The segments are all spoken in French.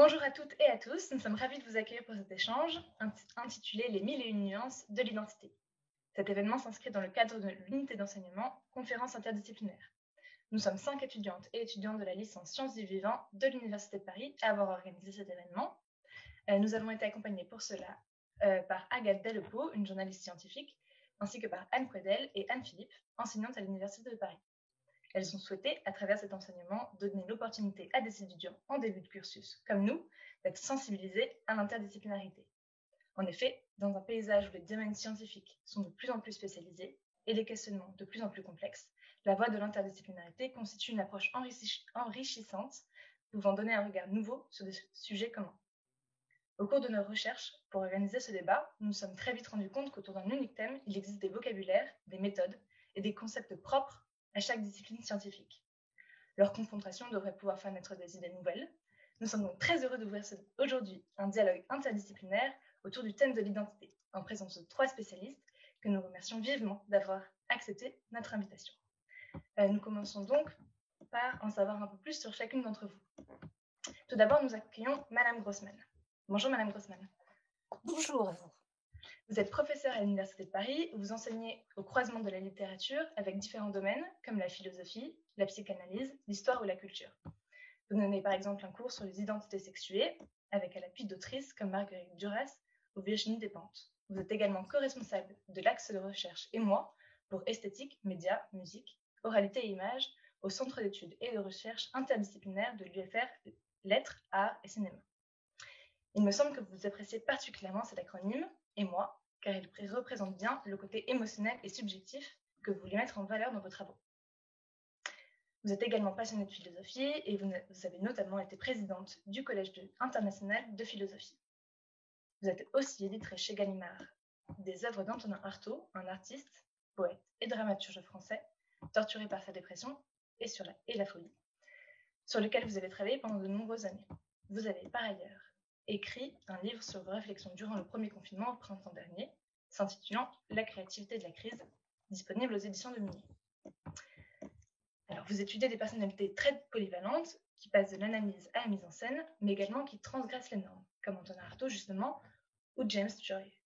Bonjour à toutes et à tous, nous sommes ravis de vous accueillir pour cet échange intitulé Les 1001 nuances de l'identité. Cet événement s'inscrit dans le cadre de l'unité d'enseignement Conférence interdisciplinaire. Nous sommes 5 étudiantes et étudiants de la licence Sciences du vivant de l'Université de Paris à avoir organisé cet événement. Nous avons été accompagnés pour cela par Agathe Dellepeau, une journaliste scientifique, ainsi que par Anne Quedel et Anne Philippe, enseignantes à l'Université de Paris. Elles ont souhaité, à travers cet enseignement, donner l'opportunité à des étudiants en début de cursus, comme nous, d'être sensibilisés à l'interdisciplinarité. En effet, dans un paysage où les domaines scientifiques sont de plus en plus spécialisés et les questionnements de plus en plus complexes, la voie de l'interdisciplinarité constitue une approche enrichissante, pouvant donner un regard nouveau sur des sujets communs. Au cours de nos recherches, pour organiser ce débat, nous nous sommes très vite rendus compte qu'autour d'un unique thème, il existe des vocabulaires, des méthodes et des concepts propres à chaque discipline scientifique. Leur confrontation devrait pouvoir faire naître des idées nouvelles. Nous sommes donc très heureux d'ouvrir aujourd'hui un dialogue interdisciplinaire autour du thème de l'identité, en présence de 3 spécialistes que nous remercions vivement d'avoir accepté notre invitation. Nous commençons donc par en savoir un peu plus sur chacune d'entre vous. Tout d'abord, nous accueillons Madame Grossman. Bonjour Madame Grossman. Bonjour à vous. Vous êtes professeure à l'Université de Paris, où vous enseignez au croisement de la littérature avec différents domaines comme la philosophie, la psychanalyse, l'histoire ou la culture. Vous donnez par exemple un cours sur les identités sexuées avec à l'appui d'autrices comme Marguerite Duras ou Virginie Despentes. Vous êtes également co-responsable de l'axe de recherche et moi pour esthétique, médias, musique, oralité et images au Centre d'études et de recherche interdisciplinaire de l'UFR Lettres, Arts et Cinéma. Il me semble que vous appréciez particulièrement cet acronyme, et moi, car il représente bien le côté émotionnel et subjectif que vous voulez mettre en valeur dans vos travaux. Vous êtes également passionnée de philosophie et vous avez notamment été présidente du Collège international de philosophie. Vous êtes aussi éditrice chez Gallimard des œuvres d'Antonin Artaud, un artiste, poète et dramaturge français, torturé par sa dépression et la folie, sur lequel vous avez travaillé pendant de nombreuses années. Vous avez par ailleurs écrit un livre sur vos réflexions durant le premier confinement au printemps dernier, s'intitulant La créativité de la crise, disponible aux éditions de Minuit. Alors, vous étudiez des personnalités très polyvalentes qui passent de l'analyse à la mise en scène, mais également qui transgressent les normes, comme Antonin Artaud justement, ou James Joyce.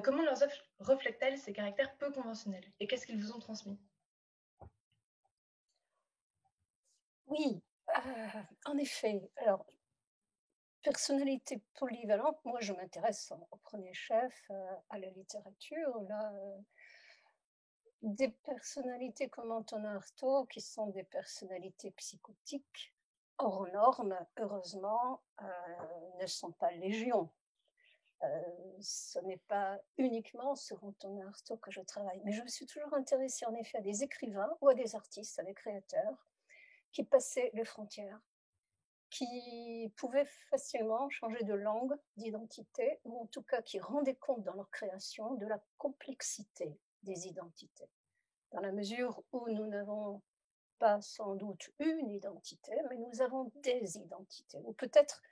Comment leurs œuvres reflètent-elles ces caractères peu conventionnels et qu'est-ce qu'ils vous ont transmis? Oui, en effet. Alors, personnalité polyvalente, moi je m'intéresse au premier chef à la littérature. Là, des personnalités comme Antonin Artaud, qui sont des personnalités psychotiques, hors normes, heureusement, ne sont pas légion. Ce n'est pas uniquement sur Antonin Artaud que je travaille, mais je me suis toujours intéressée en effet à des écrivains ou à des artistes, à des créateurs qui passaient les frontières, qui pouvaient facilement changer de langue, d'identité, ou en tout cas qui rendaient compte dans leur création de la complexité des identités. Dans la mesure où nous n'avons pas sans doute une identité, mais nous avons des identités, ou peut-être,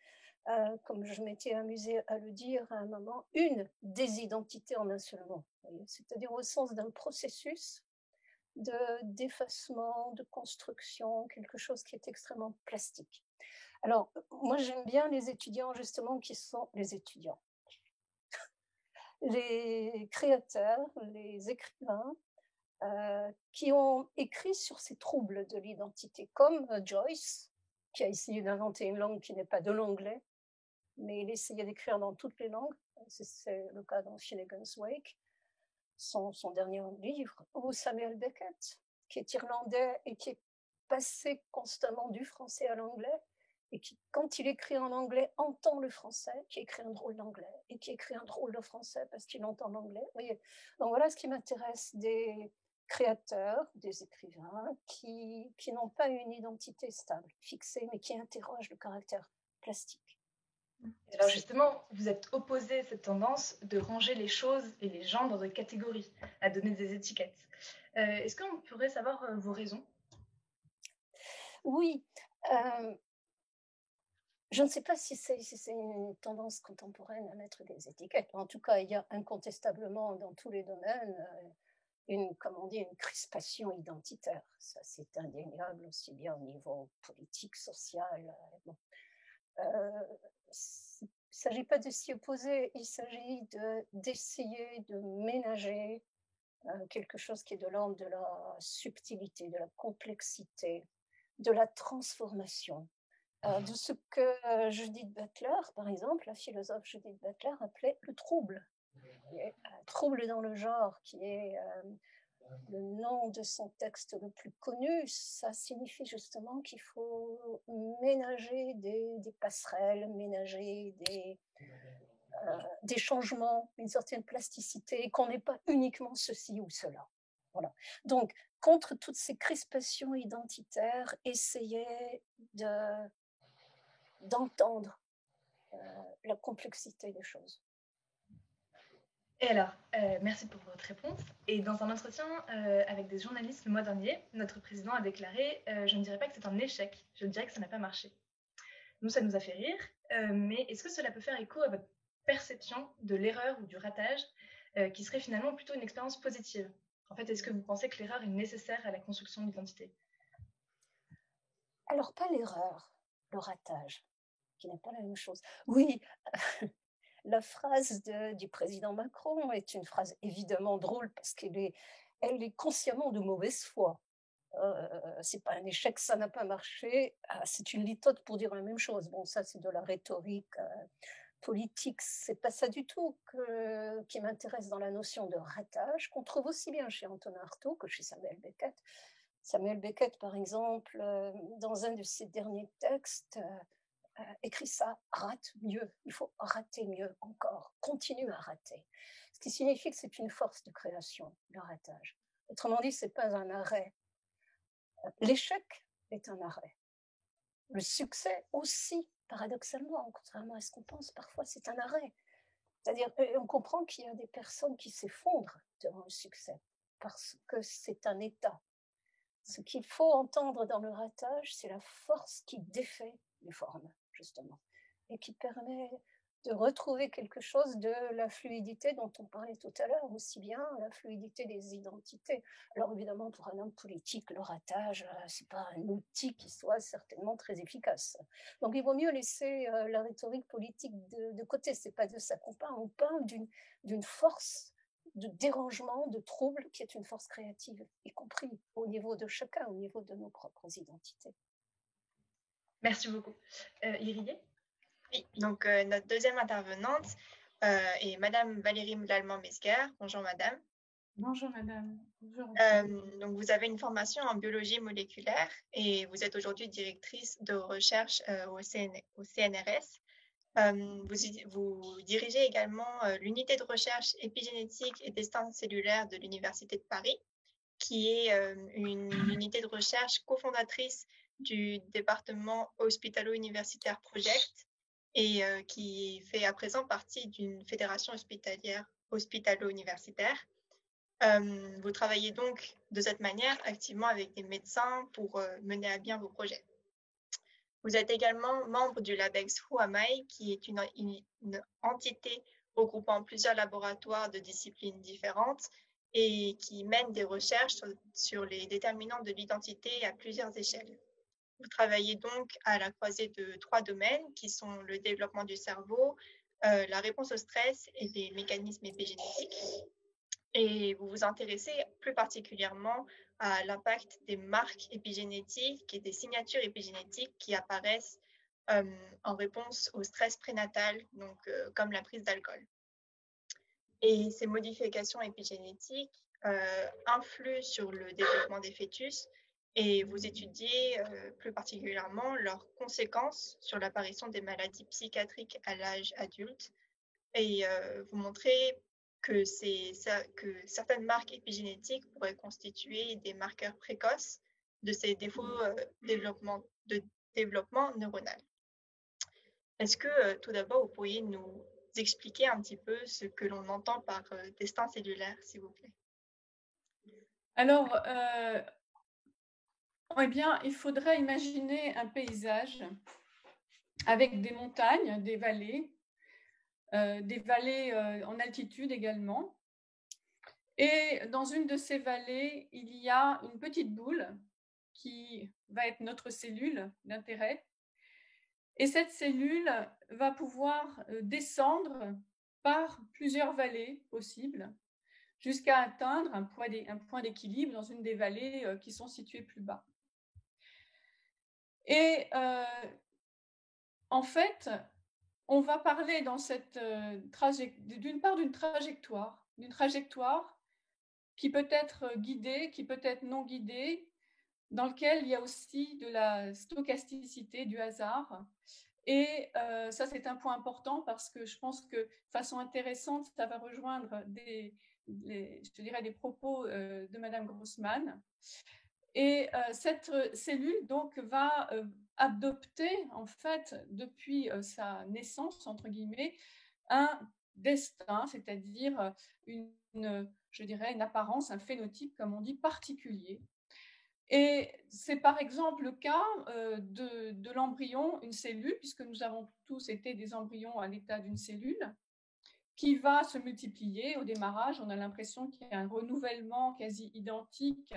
comme je m'étais amusée à le dire à un moment, une désidentité en un seul mot, c'est-à-dire au sens d'un processus d'effacement, de construction, quelque chose qui est extrêmement plastique. Alors, moi, j'aime bien les étudiants, justement, qui sont les étudiants. Les créateurs, les écrivains, qui ont écrit sur ces troubles de l'identité, comme Joyce, qui a essayé d'inventer une langue qui n'est pas de l'anglais, mais il essayait d'écrire dans toutes les langues. C'est le cas dans Finnegan's Wake, son dernier livre, ou Samuel Beckett, qui est irlandais et qui est passé constamment du français à l'anglais, et qui, quand il écrit en anglais, entend le français, qui écrit un drôle d'anglais, et qui écrit un drôle de français parce qu'il entend l'anglais. Vous voyez. Donc voilà ce qui m'intéresse des créateurs, des écrivains, qui n'ont pas une identité stable, fixée, mais qui interrogent le caractère plastique. Alors justement, vous êtes opposé à cette tendance de ranger les choses et les gens dans des catégories, à donner des étiquettes. Est-ce qu'on pourrait savoir vos raisons? Oui, je ne sais pas si c'est une tendance contemporaine à mettre des étiquettes. En tout cas, il y a incontestablement dans tous les domaines une crispation identitaire. Ça, c'est indéniable, aussi bien au niveau politique, social. Bon. Il ne s'agit pas de s'y opposer, il s'agit d'essayer de ménager quelque chose qui est de l'ordre de la subtilité, de la complexité, de la transformation, de ce que Judith Butler, par exemple, la philosophe Judith Butler, appelait le trouble. Un trouble dans le genre, qui est le nom de son texte le plus connu. Ça signifie justement qu'il faut ménager des passerelles, ménager des changements, une certaine plasticité, et qu'on n'ait pas uniquement ceci ou cela. Voilà. Donc, contre toutes ces crispations identitaires, essayer d'entendre la complexité des choses. Et alors, merci pour votre réponse. Et dans un entretien avec des journalistes le mois dernier, notre président a déclaré je ne dirais pas que c'est un échec, je dirais que ça n'a pas marché. Nous, ça nous a fait rire, mais est-ce que cela peut faire écho à votre perception de l'erreur ou du ratage, qui serait finalement plutôt une expérience positive? En fait, est-ce que vous pensez que l'erreur est nécessaire à la construction de l'identité? Alors, pas l'erreur, le ratage, qui n'est pas la même chose. Oui, la phrase du président Macron est une phrase évidemment drôle parce elle est consciemment de mauvaise foi. C'est pas un échec, ça n'a pas marché. C'est une litote pour dire la même chose. Bon, ça, c'est de la rhétorique politique. C'est pas ça du tout qui m'intéresse dans la notion de ratage, qu'on trouve aussi bien chez Antonin Artaud que chez Samuel Beckett. Samuel Beckett, par exemple, dans un de ses derniers textes, écrit ça, rate mieux. Il faut rater mieux encore. Continue à rater. Ce qui signifie que c'est une force de création, le ratage. Autrement dit, c'est pas un arrêt. L'échec est un arrêt. Le succès aussi, paradoxalement, contrairement à ce qu'on pense, parfois c'est un arrêt. C'est-à-dire, on comprend qu'il y a des personnes qui s'effondrent devant le succès parce que c'est un état. Ce qu'il faut entendre dans le ratage, c'est la force qui défait les formes, justement, et qui permet de retrouver quelque chose de la fluidité dont on parlait tout à l'heure, aussi bien la fluidité des identités. Alors évidemment, pour un homme politique, le ratage, c'est pas un outil qui soit certainement très efficace. Donc il vaut mieux laisser la rhétorique politique de côté. C'est pas de ça qu'on parle. On parle d'une force de dérangement, de trouble, qui est une force créative, y compris au niveau de chacun, au niveau de nos propres identités. Merci beaucoup. Irie? Oui, donc notre deuxième intervenante est Madame Valérie Lallemand-Mesguer. Bonjour Madame. Bonjour Madame. Bonjour. Donc vous avez une formation en biologie moléculaire et vous êtes aujourd'hui directrice de recherche au CNRS. Vous dirigez également l'unité de recherche épigénétique et destin cellulaire de l'Université de Paris, qui est une unité de recherche cofondatrice du département Hospitalo-Universitaire Project et qui fait à présent partie d'une fédération hospitalière hospitalo-universitaire. Vous travaillez donc de cette manière activement avec des médecins pour mener à bien vos projets. Vous êtes également membre du LabEx Huamai, qui est une entité regroupant plusieurs laboratoires de disciplines différentes et qui mène des recherches sur les déterminants de l'identité à plusieurs échelles. Vous travaillez donc à la croisée de 3 domaines qui sont le développement du cerveau, la réponse au stress et les mécanismes épigénétiques. Et vous vous intéressez plus particulièrement à l'impact des marques épigénétiques et des signatures épigénétiques qui apparaissent en réponse au stress prénatal, donc comme la prise d'alcool. Et ces modifications épigénétiques influent sur le développement des fœtus et vous étudiez plus particulièrement leurs conséquences sur l'apparition des maladies psychiatriques à l'âge adulte et vous montrez que certaines marques épigénétiques pourraient constituer des marqueurs précoces de ces défauts de développement neuronal. Est-ce que tout d'abord, vous pourriez nous expliquer un petit peu ce que l'on entend par destin cellulaire, s'il vous plaît? Alors, eh bien, il faudrait imaginer un paysage avec des montagnes, des vallées en altitude également. Et dans une de ces vallées, il y a une petite boule qui va être notre cellule d'intérêt. Et cette cellule va pouvoir descendre par plusieurs vallées possibles jusqu'à atteindre un point d'équilibre dans une des vallées qui sont situées plus bas. Et en fait, on va parler dans cette d'une part d'une trajectoire qui peut être guidée, qui peut être non guidée, dans lequel il y a aussi de la stochasticité, du hasard. Et ça, c'est un point important parce que je pense que de façon intéressante, ça va rejoindre des propos de Madame Grossman. Et cette cellule donc va adopter en fait depuis sa naissance entre guillemets un destin, c'est-à-dire une apparence, un phénotype comme on dit particulier. Et c'est par exemple le cas de l'embryon, une cellule, puisque nous avons tous été des embryons à l'état d'une cellule, qui va se multiplier au démarrage. On a l'impression qu'il y a un renouvellement quasi identique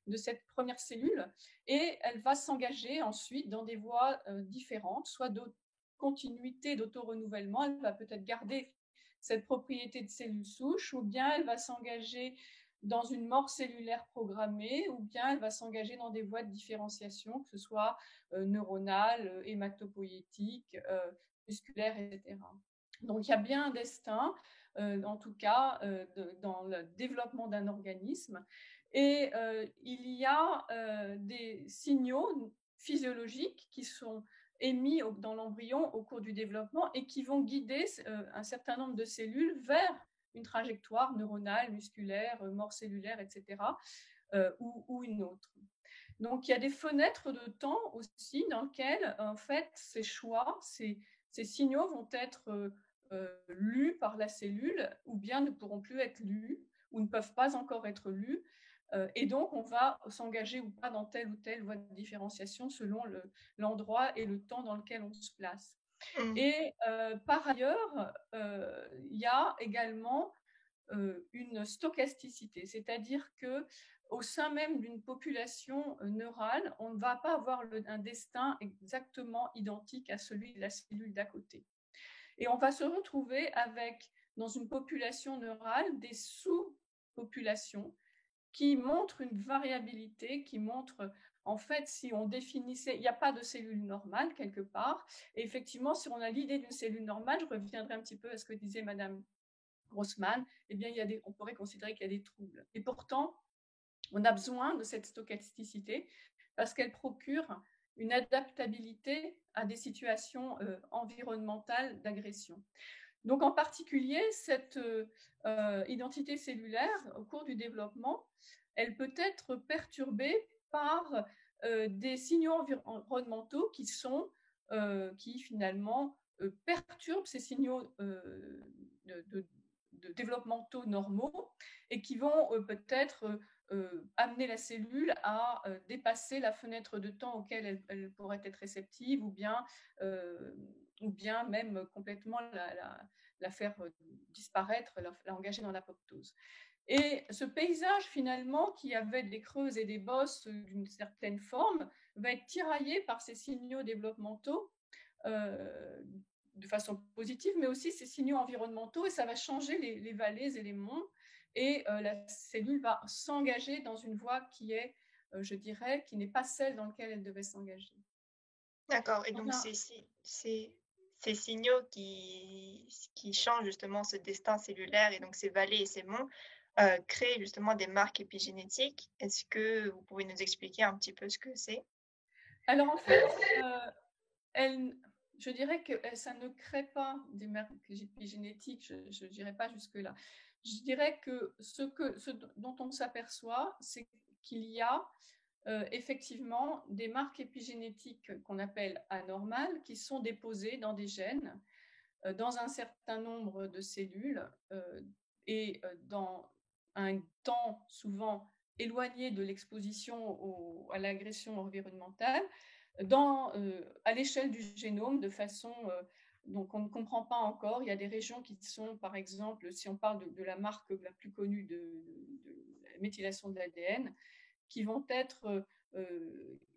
de cette première cellule, et elle va s'engager ensuite dans des voies différentes, soit de continuité d'auto-renouvellement, elle va peut-être garder cette propriété de cellule souche, ou bien elle va s'engager dans une mort cellulaire programmée, ou bien elle va s'engager dans des voies de différenciation, que ce soit neuronale, hématopoïétique, musculaire, etc. Donc il y a bien un destin, en tout cas dans le développement d'un organisme, et il y a des signaux physiologiques qui sont émis dans l'embryon au cours du développement et qui vont guider un certain nombre de cellules vers une trajectoire neuronale, musculaire, mort cellulaire, etc., ou une autre. Donc, il y a des fenêtres de temps aussi dans lesquelles, en fait, ces choix, ces signaux vont être lus par la cellule ou bien ne pourront plus être lus ou ne peuvent pas encore être lus. Et donc, on va s'engager ou pas dans telle ou telle voie de différenciation selon l'endroit et le temps dans lequel on se place. Et par ailleurs, il y a également une stochasticité, c'est-à-dire que au sein même d'une population neurale, on ne va pas avoir un destin exactement identique à celui de la cellule d'à côté. Et on va se retrouver avec, dans une population neurale, des sous-populations qui montrent une variabilité, qui montrent, en fait, si on définissait, il n'y a pas de cellule normale quelque part, et effectivement, si on a l'idée d'une cellule normale, je reviendrai un petit peu à ce que disait Madame Grossman, eh bien, on pourrait considérer qu'il y a des troubles. Et pourtant, on a besoin de cette stochasticité parce qu'elle procure une adaptabilité à des situations environnementales d'agression. Donc, en particulier, cette identité cellulaire, au cours du développement, elle peut être perturbée par des signaux environnementaux qui finalement perturbent ces signaux de développementaux normaux et qui vont peut-être amener la cellule à dépasser la fenêtre de temps auquel elle pourrait être réceptive ou bien même complètement la faire disparaître, l'engager dans l'apoptose. Et ce paysage, finalement, qui avait des creuses et des bosses d'une certaine forme, va être tiraillé par ces signaux développementaux de façon positive, mais aussi ces signaux environnementaux, et ça va changer les vallées et les monts, et la cellule va s'engager dans une voie qui est, je dirais, qui n'est pas celle dans laquelle elle devait s'engager. D'accord, et donc ces signaux qui changent justement ce destin cellulaire et donc ces vallées et ces monts créent justement des marques épigénétiques. Est-ce que vous pouvez nous expliquer un petit peu ce que c'est? Alors en fait, je dirais que ça ne crée pas des marques épigénétiques, je ne dirais pas jusque-là. Je dirais que ce dont on s'aperçoit, c'est qu'il y a effectivement des marques épigénétiques qu'on appelle anormales qui sont déposées dans des gènes, dans un certain nombre de cellules et dans un temps souvent éloigné de l'exposition à l'agression environnementale, à l'échelle du génome, de façon donc on ne comprend pas encore. Il y a des régions qui sont, par exemple, si on parle de la marque la plus connue de la méthylation de l'ADN, qui vont être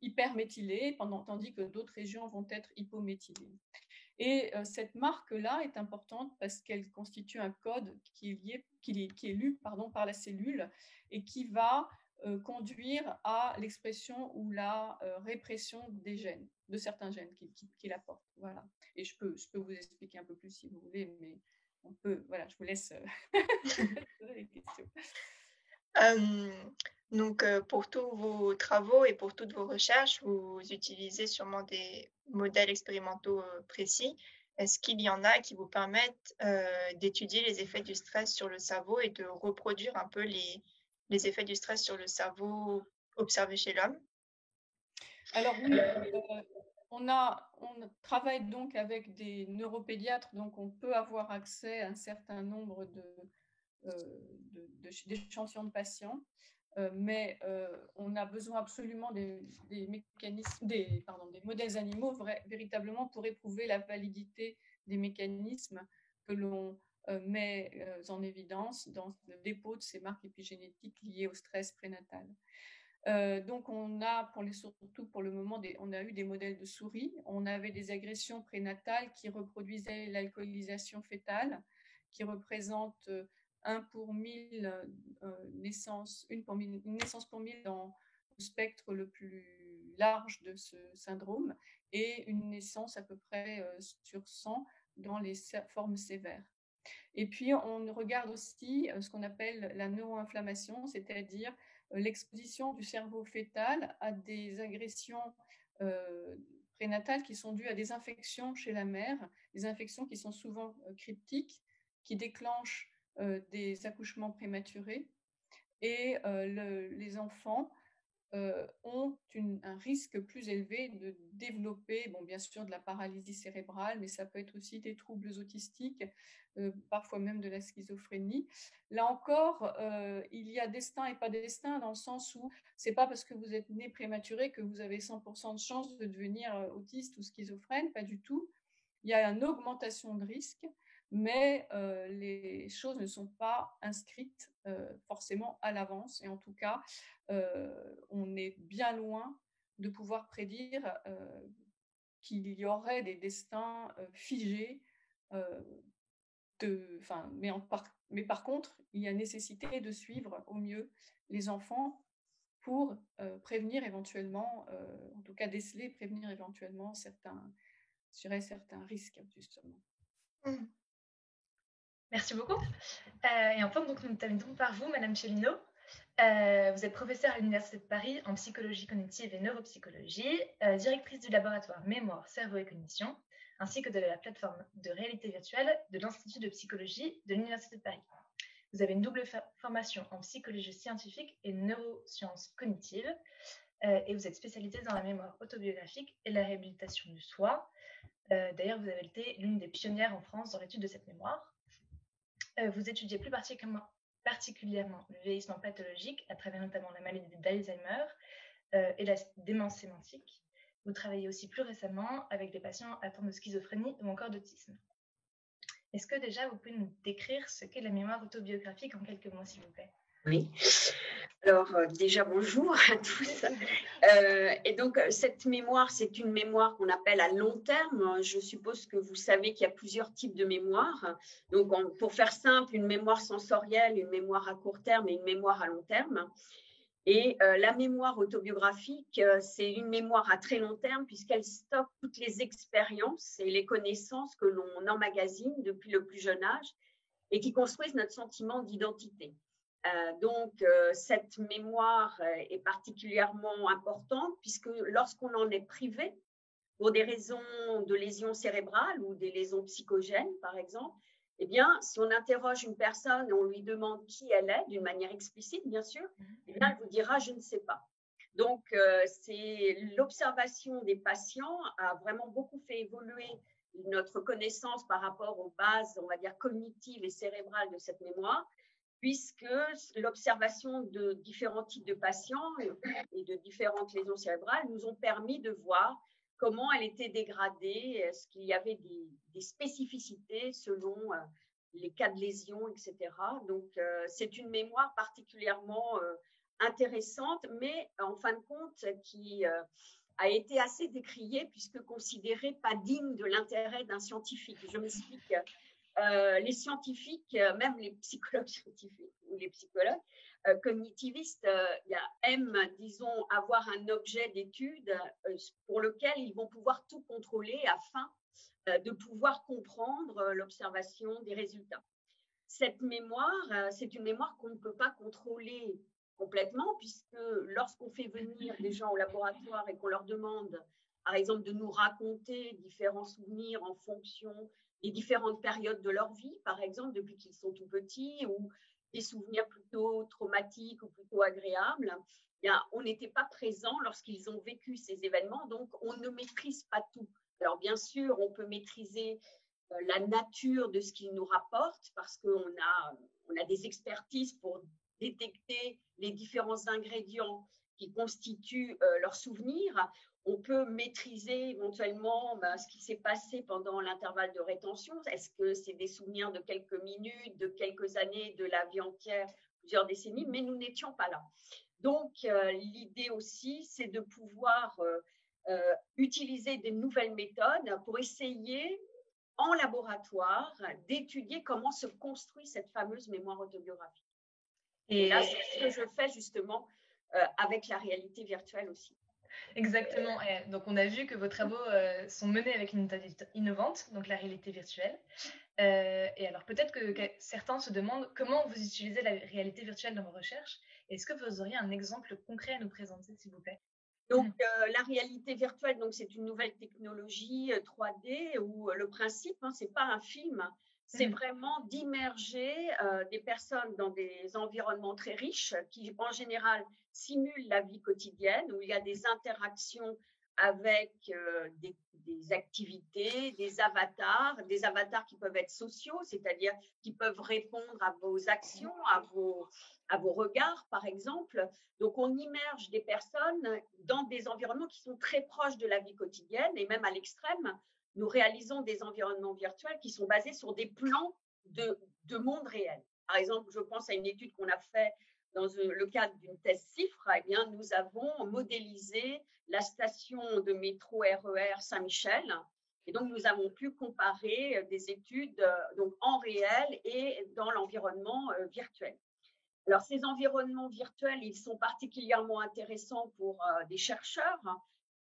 hyperméthylées, tandis que d'autres régions vont être hypométhylées. Et cette marque-là est importante parce qu'elle constitue un code qui est lu par la cellule et qui va conduire à l'expression ou la répression des gènes, de certains gènes qui la portent. Voilà. Et je peux vous expliquer un peu plus si vous voulez, mais voilà, je vous laisse poser les questions. Donc, pour tous vos travaux et pour toutes vos recherches, vous utilisez sûrement des modèles expérimentaux précis. Est-ce qu'il y en a qui vous permettent d'étudier les effets du stress sur le cerveau et de reproduire un peu les effets du stress sur le cerveau observés chez l'homme? Alors oui, on travaille donc avec des neuropédiatres, donc on peut avoir accès à un certain nombre d'échantillons de patients, mais on a besoin absolument des mécanismes, des modèles animaux véritablement pour éprouver la validité des mécanismes que l'on met en évidence dans le dépôt de ces marques épigénétiques liées au stress prénatal. Donc on a surtout pour le moment on a eu des modèles de souris. On avait des agressions prénatales qui reproduisaient l'alcoolisation fœtale, qui représente 1 pour 1000 naissances, une naissance pour 1000 dans le spectre le plus large de ce syndrome, et une naissance à peu près sur 100 dans les formes sévères. Et puis on regarde aussi ce qu'on appelle la neuroinflammation, c'est-à-dire l'exposition du cerveau fœtal à des agressions prénatales qui sont dues à des infections chez la mère, des infections qui sont souvent cryptiques, qui déclenchent des accouchements prématurés. Et les enfants ont un risque plus élevé de développer, bon, bien sûr, de la paralysie cérébrale, mais ça peut être aussi des troubles autistiques, parfois même de la schizophrénie. Là encore, il y a destin et pas destin, dans le sens où c'est pas parce que vous êtes né prématuré que vous avez 100% de chance de devenir autiste ou schizophrène, pas du tout. Il y a une augmentation de risque, mais les choses ne sont pas inscrites forcément à l'avance. Et en tout cas, on est bien loin de pouvoir prédire qu'il y aurait des destins figés. Mais par contre, il y a nécessité de suivre au mieux les enfants pour prévenir éventuellement, en tout cas déceler et prévenir éventuellement certains risques, justement. Merci beaucoup. Et enfin, donc, nous terminons par vous, Madame Chelino. Vous êtes professeure à l'Université de Paris en psychologie cognitive et neuropsychologie, directrice du laboratoire Mémoire, Cerveau et Cognition, ainsi que de la plateforme de réalité virtuelle de l'Institut de psychologie de l'Université de Paris. Vous avez une double formation en psychologie scientifique et neurosciences cognitives, et vous êtes spécialisée dans la mémoire autobiographique et la réhabilitation du soi. D'ailleurs, vous avez été l'une des pionnières en France dans l'étude de cette mémoire. Vous étudiez plus particulièrement le vieillissement pathologique à travers notamment la maladie d'Alzheimer et la démence sémantique. Vous travaillez aussi plus récemment avec des patients atteints de schizophrénie ou encore d'autisme. Est-ce que déjà vous pouvez nous décrire ce qu'est la mémoire autobiographique en quelques mots, s'il vous plaît? Oui. Alors déjà bonjour à tous. Et donc cette mémoire, c'est une mémoire qu'on appelle à long terme. Je suppose que vous savez qu'il y a plusieurs types de mémoire. Donc pour faire simple, une mémoire sensorielle, une mémoire à court terme et une mémoire à long terme. Et la mémoire autobiographique, c'est une mémoire à très long terme puisqu'elle stocke toutes les expériences et les connaissances que l'on emmagasine depuis le plus jeune âge et qui construisent notre sentiment d'identité. Donc, cette mémoire est particulièrement importante puisque lorsqu'on en est privé, pour des raisons de lésions cérébrales ou des lésions psychogènes, par exemple, eh bien, si on interroge une personne et on lui demande qui elle est, d'une manière explicite, bien sûr, eh bien, elle vous dira « je ne sais pas ». Donc, c'est l'observation des patients a vraiment beaucoup fait évoluer notre connaissance par rapport aux bases, on va dire, cognitives et cérébrales de cette mémoire, puisque l'observation de différents types de patients et de différentes lésions cérébrales nous ont permis de voir comment elle était dégradée, est-ce qu'il y avait des spécificités selon les cas de lésion, etc. Donc, c'est une mémoire particulièrement intéressante, mais en fin de compte, qui a été assez décriée puisque considérée pas digne de l'intérêt d'un scientifique. Je m'explique. Les scientifiques, même les psychologues scientifiques ou les psychologues cognitivistes, aiment, disons, avoir un objet d'étude pour lequel ils vont pouvoir tout contrôler afin de pouvoir comprendre l'observation des résultats. Cette mémoire, c'est une mémoire qu'on ne peut pas contrôler complètement, puisque lorsqu'on fait venir des gens au laboratoire et qu'on leur demande, par exemple, de nous raconter différents souvenirs en fonction des différentes périodes de leur vie, par exemple, depuis qu'ils sont tout petits, ou des souvenirs plutôt traumatiques ou plutôt agréables, bien, on n'était pas présent lorsqu'ils ont vécu ces événements, donc on ne maîtrise pas tout. Alors, bien sûr, on peut maîtriser la nature de ce qu'ils nous rapportent parce qu'on a des expertises pour détecter les différents ingrédients qui constituent leurs souvenirs. On peut maîtriser éventuellement ce qui s'est passé pendant l'intervalle de rétention. Est-ce que c'est des souvenirs de quelques minutes, de quelques années, de la vie entière, plusieurs décennies, mais nous n'étions pas là. Donc, l'idée aussi, c'est de pouvoir utiliser des nouvelles méthodes pour essayer en laboratoire d'étudier comment se construit cette fameuse mémoire autobiographique. Et là, c'est ce que je fais justement avec la réalité virtuelle aussi. Exactement. Donc, on a vu que vos travaux sont menés avec une méthode innovante, donc la réalité virtuelle. Et alors, peut-être que certains se demandent comment vous utilisez la réalité virtuelle dans vos recherches. Est-ce que vous auriez un exemple concret à nous présenter, s'il vous plaît? Donc, la réalité virtuelle, donc, c'est une nouvelle technologie 3D où le principe, ce n'est pas un film, c'est vraiment d'immerger des personnes dans des environnements très riches qui, en général, simulent la vie quotidienne, où il y a des interactions avec des activités, des avatars qui peuvent être sociaux, c'est-à-dire qui peuvent répondre à vos actions, à vos regards, par exemple. Donc, on immerge des personnes dans des environnements qui sont très proches de la vie quotidienne et même à l'extrême, nous réalisons des environnements virtuels qui sont basés sur des plans de monde réel. Par exemple, je pense à une étude qu'on a faite dans le cadre d'une thèse CIFRE. Eh bien, nous avons modélisé la station de métro RER Saint-Michel. Et donc, nous avons pu comparer des études donc, en réel et dans l'environnement virtuel. Alors, ces environnements virtuels, ils sont particulièrement intéressants pour des chercheurs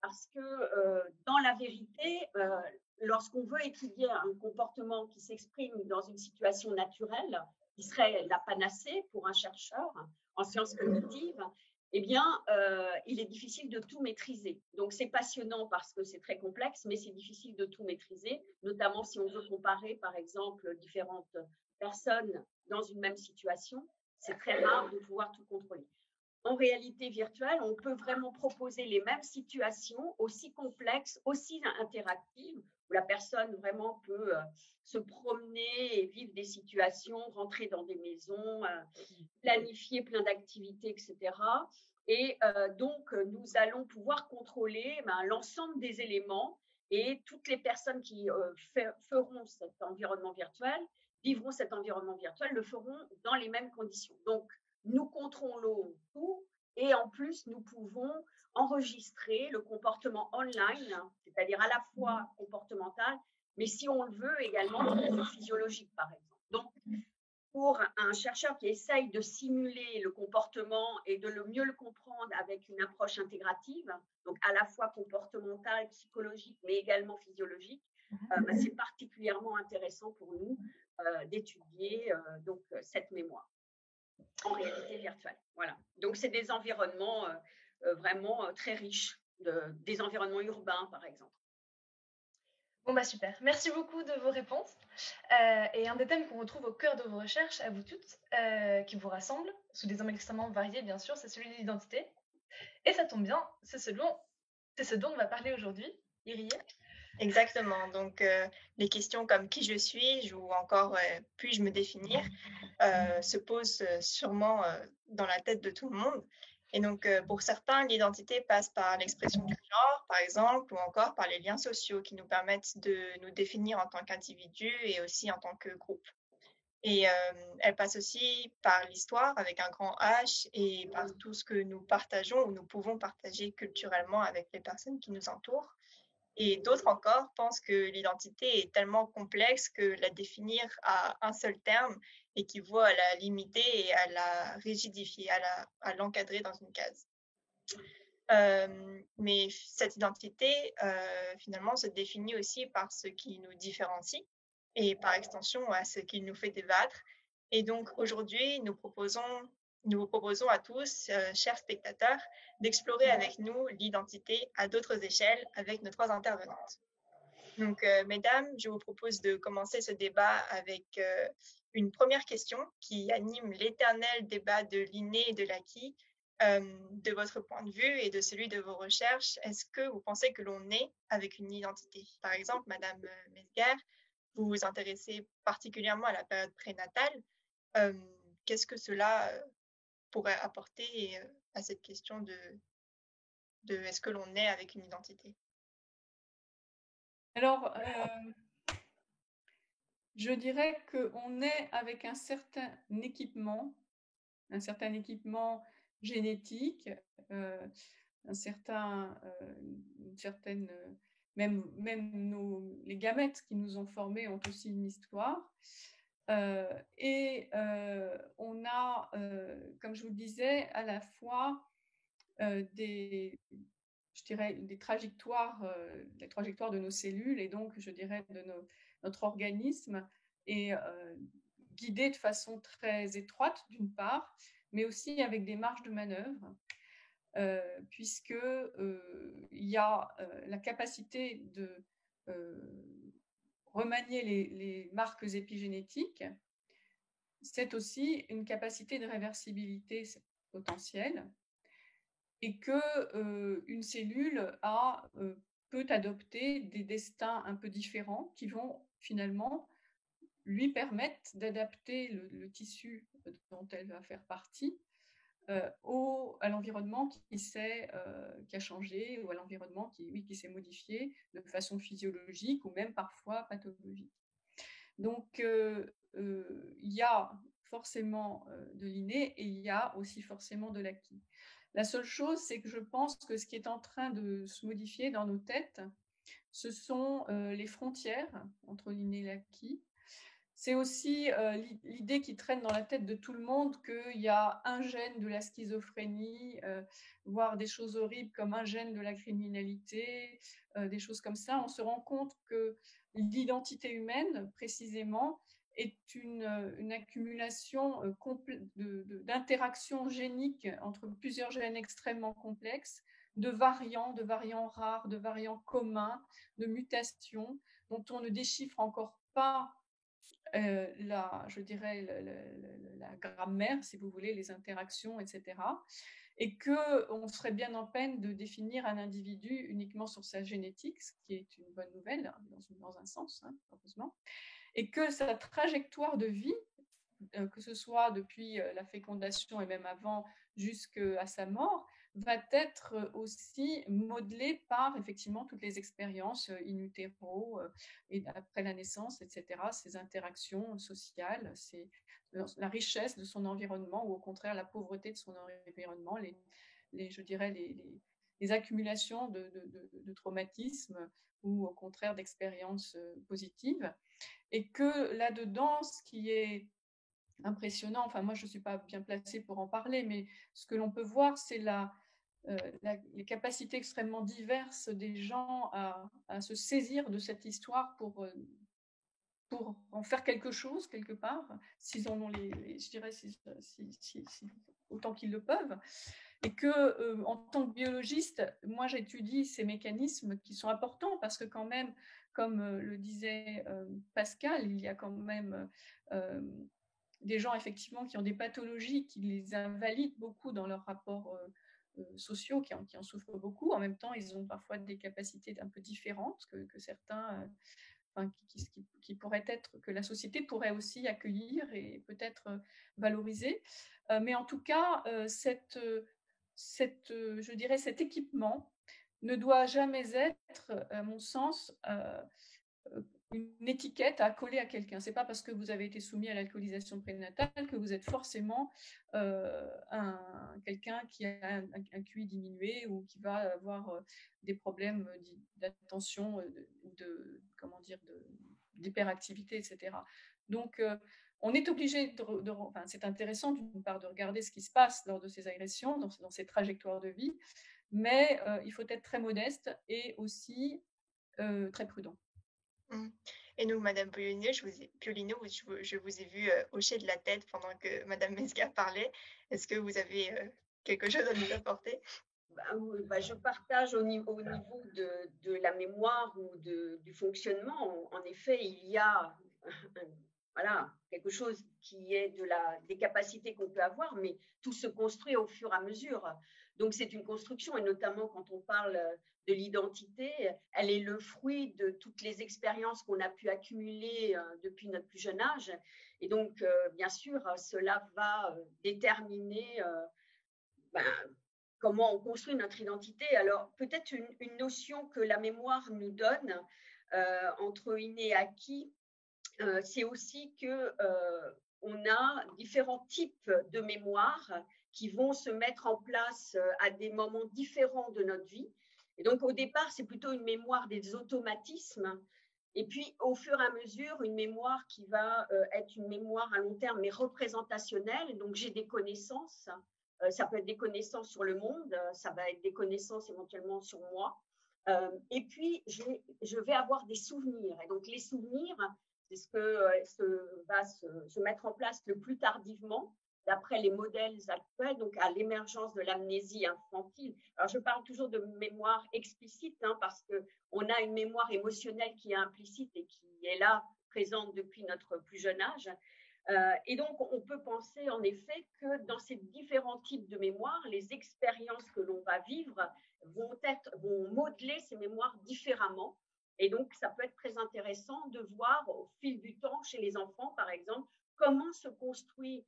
parce que, dans la vérité, lorsqu'on veut étudier un comportement qui s'exprime dans une situation naturelle, qui serait la panacée pour un chercheur en sciences cognitives, eh bien, il est difficile de tout maîtriser. Donc, c'est passionnant parce que c'est très complexe, mais c'est difficile de tout maîtriser, notamment si on veut comparer, par exemple, différentes personnes dans une même situation. C'est très rare de pouvoir tout contrôler. En réalité virtuelle, on peut vraiment proposer les mêmes situations aussi complexes, aussi interactives, où la personne vraiment peut se promener et vivre des situations, rentrer dans des maisons, planifier plein d'activités, etc. Et donc, nous allons pouvoir contrôler l'ensemble des éléments et toutes les personnes qui feront cet environnement virtuel, vivront cet environnement virtuel, le feront dans les mêmes conditions. Donc, nous contrôlons tout et en plus, nous pouvons enregistrer le comportement online, c'est-à-dire à la fois comportemental, mais si on le veut également physiologique, par exemple. Donc, pour un chercheur qui essaye de simuler le comportement et de mieux le comprendre avec une approche intégrative, donc à la fois comportementale, psychologique, mais également physiologique, c'est particulièrement intéressant pour nous d'étudier donc cette mémoire en réalité virtuelle. Voilà. Donc, c'est des environnements vraiment très riches, des environnements urbains, par exemple. Bon, super. Merci beaucoup de vos réponses. Et un des thèmes qu'on retrouve au cœur de vos recherches, à vous toutes, qui vous rassemble, sous des angles extrêmement variés, bien sûr, c'est celui de l'identité. Et ça tombe bien, c'est ce dont on va parler aujourd'hui. Irie? Exactement. Donc, les questions comme qui je suis ou encore puis-je me définir se posent sûrement dans la tête de tout le monde. Et donc, pour certains, l'identité passe par l'expression du genre, par exemple, ou encore par les liens sociaux qui nous permettent de nous définir en tant qu'individu et aussi en tant que groupe. Et elle passe aussi par l'histoire avec un grand H et par tout ce que nous partageons ou nous pouvons partager culturellement avec les personnes qui nous entourent. Et d'autres encore pensent que l'identité est tellement complexe que la définir à un seul terme équivaut à la limiter et à la rigidifier, à l'encadrer dans une case. Mais cette identité, finalement, se définit aussi par ce qui nous différencie et par extension à ce qui nous fait débattre. Et donc aujourd'hui, nous vous proposons à tous, chers spectateurs, d'explorer avec nous l'identité à d'autres échelles avec nos 3 intervenantes. Donc, mesdames, je vous propose de commencer ce débat avec une première question qui anime l'éternel débat de l'inné et de l'acquis. De votre point de vue et de celui de vos recherches, est-ce que vous pensez que l'on naît avec une identité? Par exemple, Madame Mesguer, vous vous intéressez particulièrement à la période prénatale. Qu'est-ce que cela pourrait apporter à cette question de est-ce que l'on naît avec une identité? Alors, je dirais qu'on est avec un certain équipement génétique, une certaine, même les gamètes qui nous ont formés ont aussi une histoire. On a, comme je vous le disais, à la fois des trajectoires, les trajectoires de nos cellules et donc, je dirais, de notre organisme est guidé de façon très étroite, d'une part, mais aussi avec des marges de manœuvre, puisque il y a la capacité de remanier les marques épigénétiques. C'est aussi une capacité de réversibilité potentielle, et que une cellule peut adopter des destins un peu différents qui vont finalement lui permettre d'adapter le tissu dont elle va faire partie à l'environnement qui a changé, ou à l'environnement qui s'est modifié de façon physiologique ou même parfois pathologique. Donc, il y a forcément de l'inné et il y a aussi forcément de l'acquis. La seule chose, c'est que je pense que ce qui est en train de se modifier dans nos têtes, ce sont les frontières entre l'inné et l'acquis. C'est aussi l'idée qui traîne dans la tête de tout le monde qu'il y a un gène de la schizophrénie, voire des choses horribles comme un gène de la criminalité, des choses comme ça. On se rend compte que l'identité humaine, précisément, est une accumulation d'interactions géniques entre plusieurs gènes extrêmement complexes, de variants rares, de variants communs, de mutations dont on ne déchiffre encore pas je dirais la grammaire, si vous voulez, les interactions, etc. Et qu'on serait bien en peine de définir un individu uniquement sur sa génétique, ce qui est une bonne nouvelle dans un sens, heureusement, et que sa trajectoire de vie, que ce soit depuis la fécondation et même avant jusqu'à sa mort, va être aussi modelée par effectivement toutes les expériences in utero et après la naissance, etc., ces interactions sociales, la richesse de son environnement ou au contraire la pauvreté de son environnement, je dirais les accumulations de traumatismes ou au contraire d'expériences positives. Et que là-dedans, ce qui est impressionnant, enfin moi je ne suis pas bien placée pour en parler, mais ce que l'on peut voir, c'est les capacités extrêmement diverses des gens à se saisir de cette histoire pour en faire quelque chose quelque part, s'ils en ont je dirais, autant qu'ils le peuvent. Et que en tant que biologiste, moi j'étudie ces mécanismes qui sont importants parce que quand même, comme le disait Pascal, il y a quand même des gens effectivement qui ont des pathologies qui les invalident beaucoup dans leurs rapports sociaux, qui en souffrent beaucoup. En même temps, ils ont parfois des capacités un peu différentes que certains, qui pourraient être, que la société pourrait aussi accueillir et peut-être valoriser. Mais en tout cas, je dirais cet équipement ne doit jamais être, à mon sens, une étiquette à coller à quelqu'un. C'est pas parce que vous avez été soumis à l'alcoolisation prénatale que vous êtes forcément quelqu'un qui a un QI diminué ou qui va avoir des problèmes d'attention, d'hyperactivité, etc. Donc, on est obligé c'est intéressant d'une part de regarder ce qui se passe lors de ces agressions, dans ces trajectoires de vie, mais il faut être très modeste et aussi très prudent. Et nous, Madame Piolino, je vous ai vu hocher de la tête pendant que Madame Mesga parlait. Est-ce que vous avez quelque chose à nous apporter? Je partage au niveau de la mémoire ou du fonctionnement. En effet, il y a voilà, quelque chose qui est des capacités qu'on peut avoir, mais tout se construit au fur et à mesure. Donc, c'est une construction, et notamment quand on parle de l'identité, elle est le fruit de toutes les expériences qu'on a pu accumuler depuis notre plus jeune âge. Et donc, bien sûr, cela va déterminer comment on construit notre identité. Alors, peut-être une notion que la mémoire nous donne entre inné et acquis, c'est aussi qu'on a différents types de mémoire qui vont se mettre en place à des moments différents de notre vie. Et donc, au départ, c'est plutôt une mémoire des automatismes. Et puis, au fur et à mesure, une mémoire qui va être une mémoire à long terme, mais représentationnelle. Donc, j'ai des connaissances. Ça peut être des connaissances sur le monde, ça va être des connaissances éventuellement sur moi. Et puis, je vais avoir des souvenirs. Et donc, les souvenirs, c'est ce que va se mettre en place le plus tardivement, d'après les modèles actuels, donc à l'émergence de l'amnésie infantile. Alors, je parle toujours de mémoire explicite, parce qu'on a une mémoire émotionnelle qui est implicite et qui est là, présente depuis notre plus jeune âge. Et donc, on peut penser en effet que dans ces différents types de mémoires, les expériences que l'on va vivre vont modeler ces mémoires différemment. Et donc, ça peut être très intéressant de voir au fil du temps chez les enfants, par exemple, comment se construisent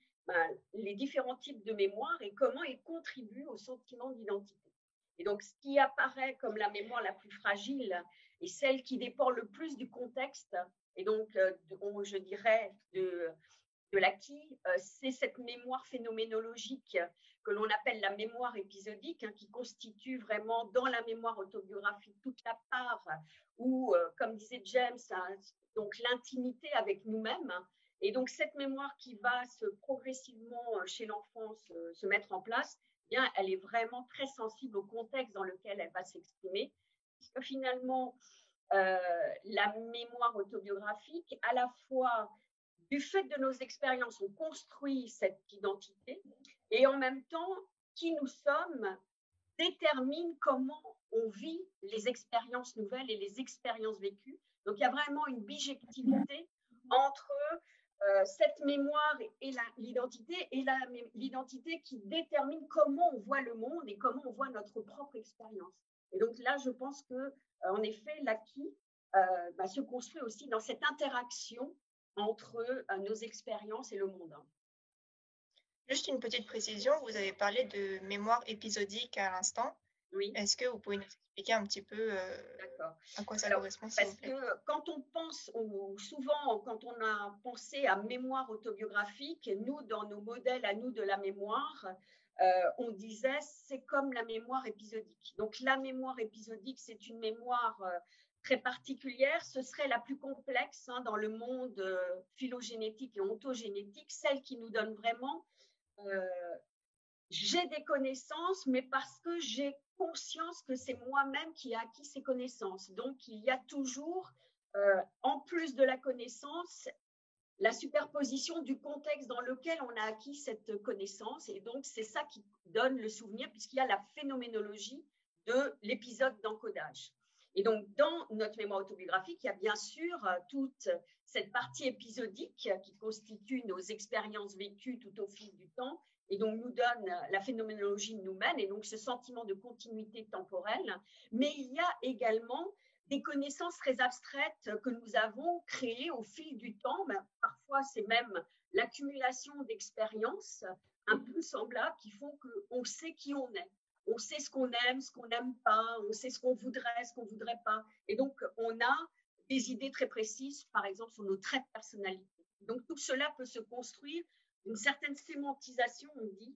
les différents types de mémoires et comment ils contribuent au sentiment d'identité. Et donc, ce qui apparaît comme la mémoire la plus fragile est celle qui dépend le plus du contexte. Et donc, je dirais, de l'acquis, c'est cette mémoire phénoménologique que l'on appelle la mémoire épisodique, qui constitue vraiment dans la mémoire autobiographique toute la part où, comme disait James, donc l'intimité avec nous-mêmes. Et donc cette mémoire qui va progressivement chez l'enfant se mettre en place, eh bien, elle est vraiment très sensible au contexte dans lequel elle va s'exprimer. Puisque finalement, la mémoire autobiographique, à la fois du fait de nos expériences, on construit cette identité et en même temps, qui nous sommes détermine comment on vit les expériences nouvelles et les expériences vécues. Donc, il y a vraiment une bijectivité entre cette mémoire et l'identité, et l'identité qui détermine comment on voit le monde et comment on voit notre propre expérience. Et donc là, je pense que, en effet, l'acquis se construit aussi dans cette interaction entre nos expériences et le monde. Juste une petite précision, vous avez parlé de mémoire épisodique à l'instant. Oui. Est-ce que vous pouvez nous expliquer un petit peu à quoi ça correspond, s'il vous plaît? Parce que quand on pense, souvent quand on a pensé à mémoire autobiographique, nous, dans nos modèles à nous de la mémoire, on disait c'est comme la mémoire épisodique. Donc la mémoire épisodique, c'est une mémoire très particulière, ce serait la plus complexe dans le monde phylogénétique et ontogénétique, celle qui nous donne vraiment j'ai des connaissances, mais parce que j'ai conscience que c'est moi-même qui ai acquis ces connaissances. Donc, il y a toujours, en plus de la connaissance, la superposition du contexte dans lequel on a acquis cette connaissance. Et donc, c'est ça qui donne le souvenir, puisqu'il y a la phénoménologie de l'épisode d'encodage. Et donc, dans notre mémoire autobiographique, il y a bien sûr toute cette partie épisodique qui constitue nos expériences vécues tout au fil du temps, et donc nous donne la phénoménologie nous mène, et donc ce sentiment de continuité temporelle. Mais il y a également des connaissances très abstraites que nous avons créées au fil du temps. Parfois, c'est même l'accumulation d'expériences un peu semblables qui font qu'on sait qui on est. On sait ce qu'on aime pas, on sait ce qu'on voudrait pas. Et donc, on a des idées très précises, par exemple, sur nos traits de personnalité. Donc, tout cela peut se construire d'une certaine sémantisation, on dit,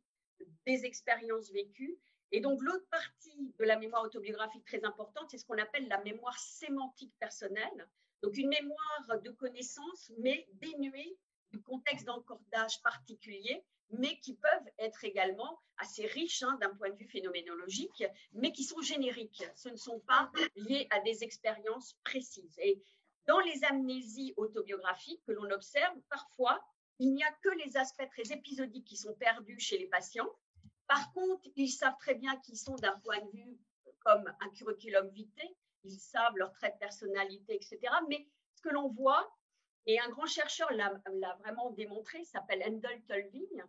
des expériences vécues. Et donc, l'autre partie de la mémoire autobiographique très importante, c'est ce qu'on appelle la mémoire sémantique personnelle. Donc, une mémoire de connaissances, mais dénuée du contexte d'encodage particulier, mais qui peuvent être également assez riches d'un point de vue phénoménologique, mais qui sont génériques. Ce ne sont pas liés à des expériences précises. Et dans les amnésies autobiographiques que l'on observe, parfois, il n'y a que les aspects très épisodiques qui sont perdus chez les patients. Par contre, ils savent très bien qu'ils sont d'un point de vue comme un curriculum vitae, ils savent leurs traits de personnalité, etc. Mais ce que l'on voit, et un grand chercheur l'a vraiment démontré, s'appelle Handel Tolving,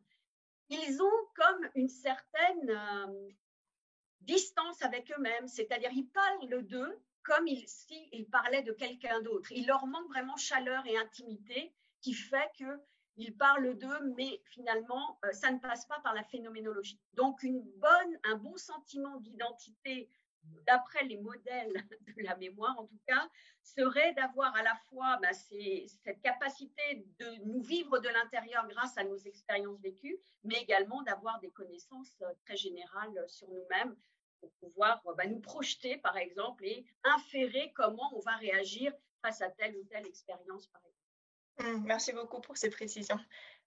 ils ont comme une certaine distance avec eux-mêmes, c'est-à-dire ils parlent d'eux comme s'ils parlaient de quelqu'un d'autre. Il leur manque vraiment chaleur et intimité qui fait qu'ils parlent d'eux, mais finalement, ça ne passe pas par la phénoménologie. Donc, un bon sentiment d'identité, d'après les modèles de la mémoire en tout cas, serait d'avoir à la fois cette capacité de nous vivre de l'intérieur grâce à nos expériences vécues, mais également d'avoir des connaissances très générales sur nous-mêmes pour pouvoir nous projeter, par exemple, et inférer comment on va réagir face à telle ou telle expérience, par exemple. Merci beaucoup pour ces précisions.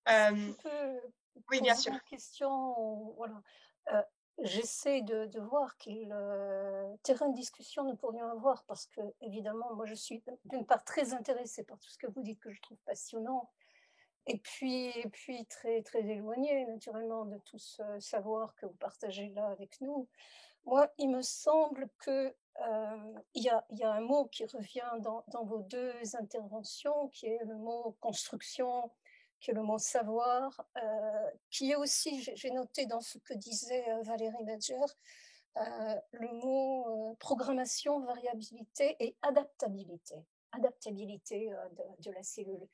Oui, bien sûr. Une question, voilà. J'essaie de voir quel terrain de discussion nous pourrions avoir, parce que, évidemment, moi, je suis d'une part très intéressée par tout ce que vous dites, que je trouve passionnant, et puis très, très éloignée, naturellement, de tout ce savoir que vous partagez là avec nous. Moi, il me semble que il y a un mot qui revient dans vos deux interventions, qui est le mot construction, qui est le mot savoir, qui est aussi, j'ai noté dans ce que disait Valérie Badger, le mot programmation, variabilité et adaptabilité de la cellule.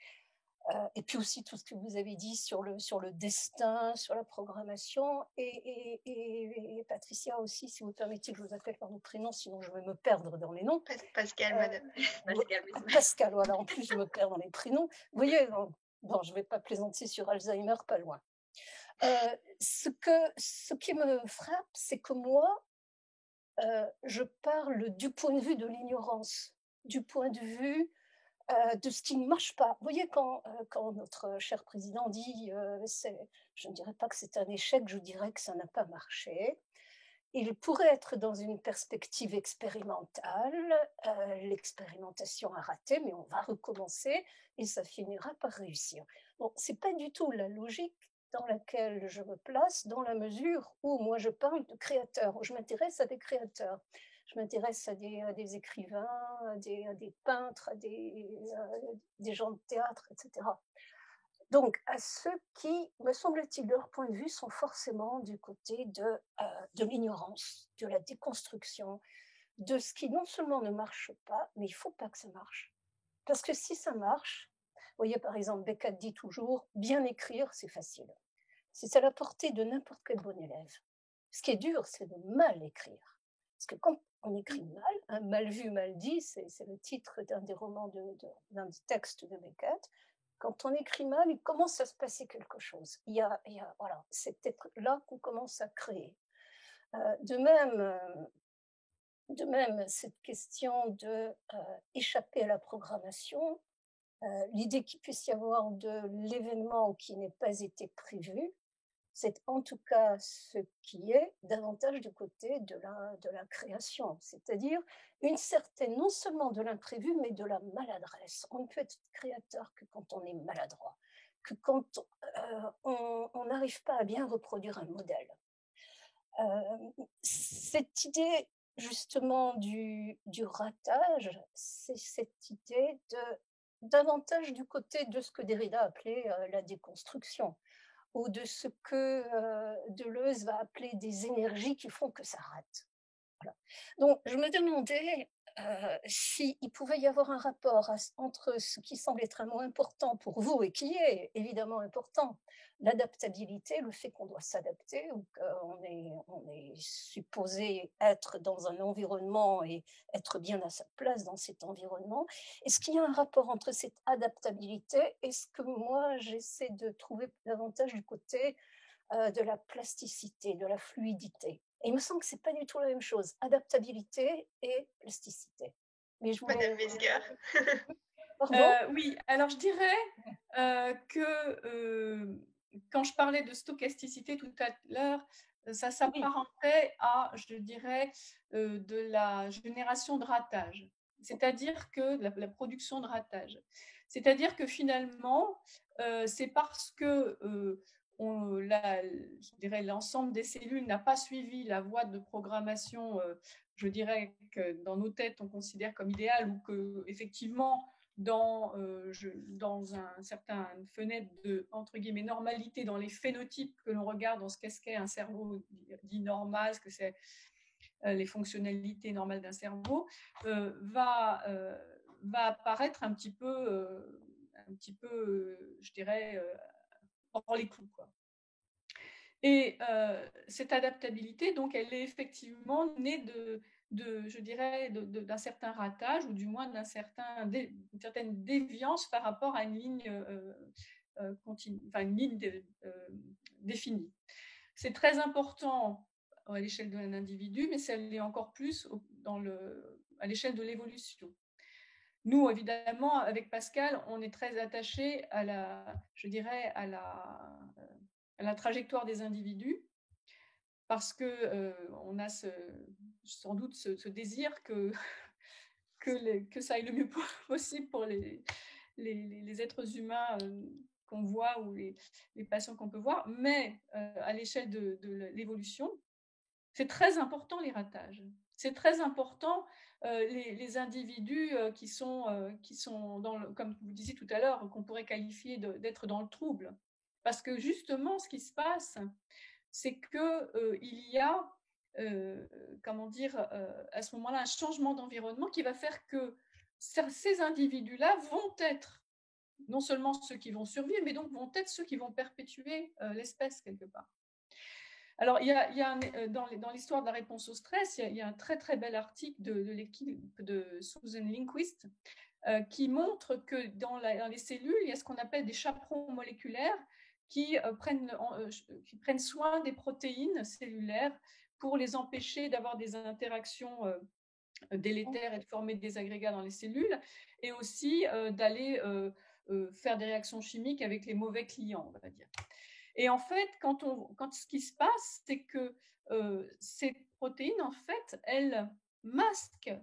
Et puis aussi tout ce que vous avez dit sur le destin, sur la programmation, et Patricia aussi, si vous permettez que je vous appelle par vos prénoms, sinon je vais me perdre dans les noms. Pascal, madame. Pascal, voilà, en plus je me perds dans les prénoms. Vous voyez, bon, je ne vais pas plaisanter sur Alzheimer, pas loin. Ce qui me frappe, c'est que moi, je parle du point de vue de l'ignorance, du point de vue de ce qui ne marche pas. Vous voyez, quand notre cher président dit, je ne dirais pas que c'est un échec, je dirais que ça n'a pas marché. Il pourrait être dans une perspective expérimentale, l'expérimentation a raté, mais on va recommencer et ça finira par réussir. Bon, ce n'est pas du tout la logique dans laquelle je me place, dans la mesure où moi je parle de créateurs, où je m'intéresse à des créateurs. Je m'intéresse à des écrivains, à des peintres, à des gens de théâtre, etc. Donc, à ceux qui, me semble-t-il, de leur point de vue, sont forcément du côté de l'ignorance, de la déconstruction, de ce qui non seulement ne marche pas, mais il ne faut pas que ça marche. Parce que si ça marche, vous voyez, par exemple, Beckett dit toujours, bien écrire, c'est facile. C'est à la portée de n'importe quel bon élève. Ce qui est dur, c'est de mal écrire. Parce que quand on écrit mal, mal vu, mal dit, c'est le titre d'un des romans, d'un des textes de Beckett. Quand on écrit mal, il commence à se passer quelque chose. Voilà, c'est peut-être là qu'on commence à créer. De même, cette question de échapper à la programmation, l'idée qu'il puisse y avoir de l'événement qui n'ait pas été prévu, c'est en tout cas ce qui est davantage du côté de la création, c'est-à-dire une certaine, non seulement de l'imprévu, mais de la maladresse. On ne peut être créateur que quand on est maladroit, que quand on n'arrive pas à bien reproduire un modèle. Cette idée justement du ratage, c'est cette idée davantage du côté de ce que Derrida appelait la déconstruction, ou de ce que Deleuze va appeler des énergies qui font que ça rate. Voilà. Donc, je me demandais, s'il pouvait y avoir un rapport entre ce qui semble être un mot important pour vous et qui est évidemment important, l'adaptabilité, le fait qu'on doit s'adapter ou on est supposé être dans un environnement et être bien à sa place dans cet environnement. Est-ce qu'il y a un rapport entre cette adaptabilité et ce que moi j'essaie de trouver davantage du côté de la plasticité, de la fluidité? Et il me semble que ce n'est pas du tout la même chose, adaptabilité et plasticité. Mais je Madame voulais... Mesguer. Pardon? Oui, alors je dirais que quand je parlais de stochasticité tout à l'heure, ça s'apparentait à, je dirais, de la génération de ratage, c'est-à-dire que la production de ratage. C'est-à-dire que finalement, c'est parce que je dirais, l'ensemble des cellules n'a pas suivi la voie de programmation, je dirais que dans nos têtes, on considère comme idéale, ou que effectivement, dans un certain fenêtre de, entre guillemets, normalité, dans les phénotypes que l'on regarde dans ce qu'est un cerveau dit normal, ce que c'est les fonctionnalités normales d'un cerveau, va apparaître un petit peu, je dirais, hors les clous, quoi. Et cette adaptabilité, donc, elle est effectivement née je dirais, d'un certain ratage, ou du moins d'une certaine déviance par rapport à une ligne continue, enfin une ligne définie. C'est très important à l'échelle d'un individu, mais ça l'est encore plus à l'échelle de l'évolution. Nous, évidemment, avec Pascal, on est très attachés à la trajectoire des individus, parce que on a sans doute ce désir que ça aille le mieux possible pour les êtres humains qu'on voit, ou les patients qu'on peut voir. Mais à l'échelle de l'évolution, c'est très important, les ratages. C'est très important, les individus qui sont comme vous disiez tout à l'heure, qu'on pourrait qualifier d'être dans le trouble. Parce que justement, ce qui se passe, c'est qu'il y a, comment dire, à ce moment-là, un changement d'environnement qui va faire que ces individus-là vont être non seulement ceux qui vont survivre, mais donc vont être ceux qui vont perpétuer l'espèce quelque part. Alors, il y a dans l'histoire de la réponse au stress, il y a un très très bel article de l'équipe de Susan Lindquist qui montre que dans les cellules, il y a ce qu'on appelle des chaperons moléculaires qui prennent soin des protéines cellulaires pour les empêcher d'avoir des interactions délétères et de former des agrégats dans les cellules, et aussi d'aller faire des réactions chimiques avec les mauvais clients, on va dire. Et en fait, quand ce qui se passe, c'est que ces protéines, en fait, elles masquent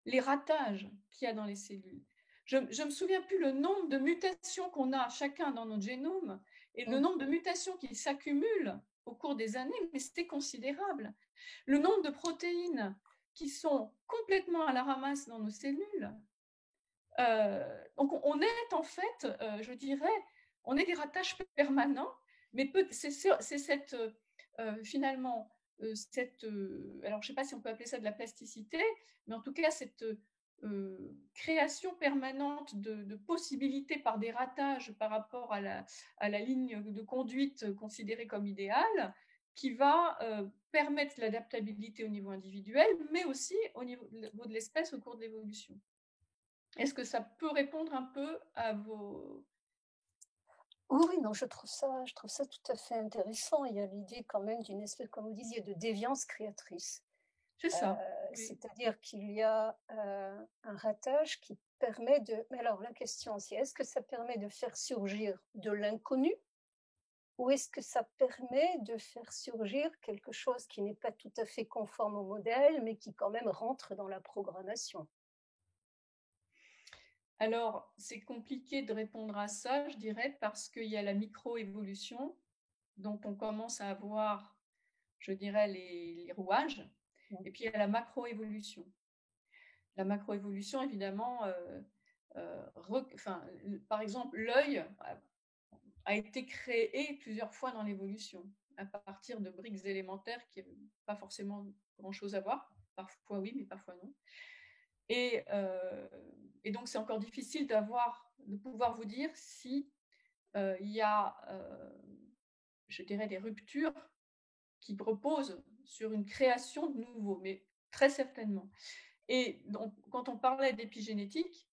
les ratages qu'il y a dans les cellules. Je ne me souviens plus le nombre de mutations qu'on a chacun dans notre génome, et le nombre de mutations qui s'accumulent au cours des années, mais c'est considérable. Le nombre de protéines qui sont complètement à la ramasse dans nos cellules. Donc on est en fait, je dirais, on est des ratages permanents, mais c'est cette finalement alors je ne sais pas si on peut appeler ça de la plasticité, mais en tout cas cette création permanente de possibilités par des ratages par rapport à la ligne de conduite considérée comme idéale, qui va permettre l'adaptabilité au niveau individuel, mais aussi au niveau de l'espèce au cours de l'évolution. Est-ce que ça peut répondre un peu à vos... Oui, non, je trouve ça tout à fait intéressant. Il y a l'idée quand même d'une espèce, comme vous disiez, de déviance créatrice. C'est ça. Oui. C'est-à-dire qu'il y a un ratage qui permet de... Mais alors la question, c'est est-ce que ça permet de faire surgir de l'inconnu, ou est-ce que ça permet de faire surgir quelque chose qui n'est pas tout à fait conforme au modèle, mais qui quand même rentre dans la programmation? Alors, c'est compliqué de répondre à ça, je dirais, parce qu'il y a la microévolution, dont on commence à avoir, je dirais, les rouages, et puis il y a la macroévolution. La macroévolution, évidemment, par exemple, l'œil a été créé plusieurs fois dans l'évolution, à partir de briques élémentaires qui n'avaient pas forcément grand-chose à voir. Parfois oui, mais parfois non. Et donc, c'est encore difficile de pouvoir vous dire si il y a, je dirais, des ruptures qui reposent sur une création de nouveau, mais très certainement. Et donc, quand on parlait d'épigénétique,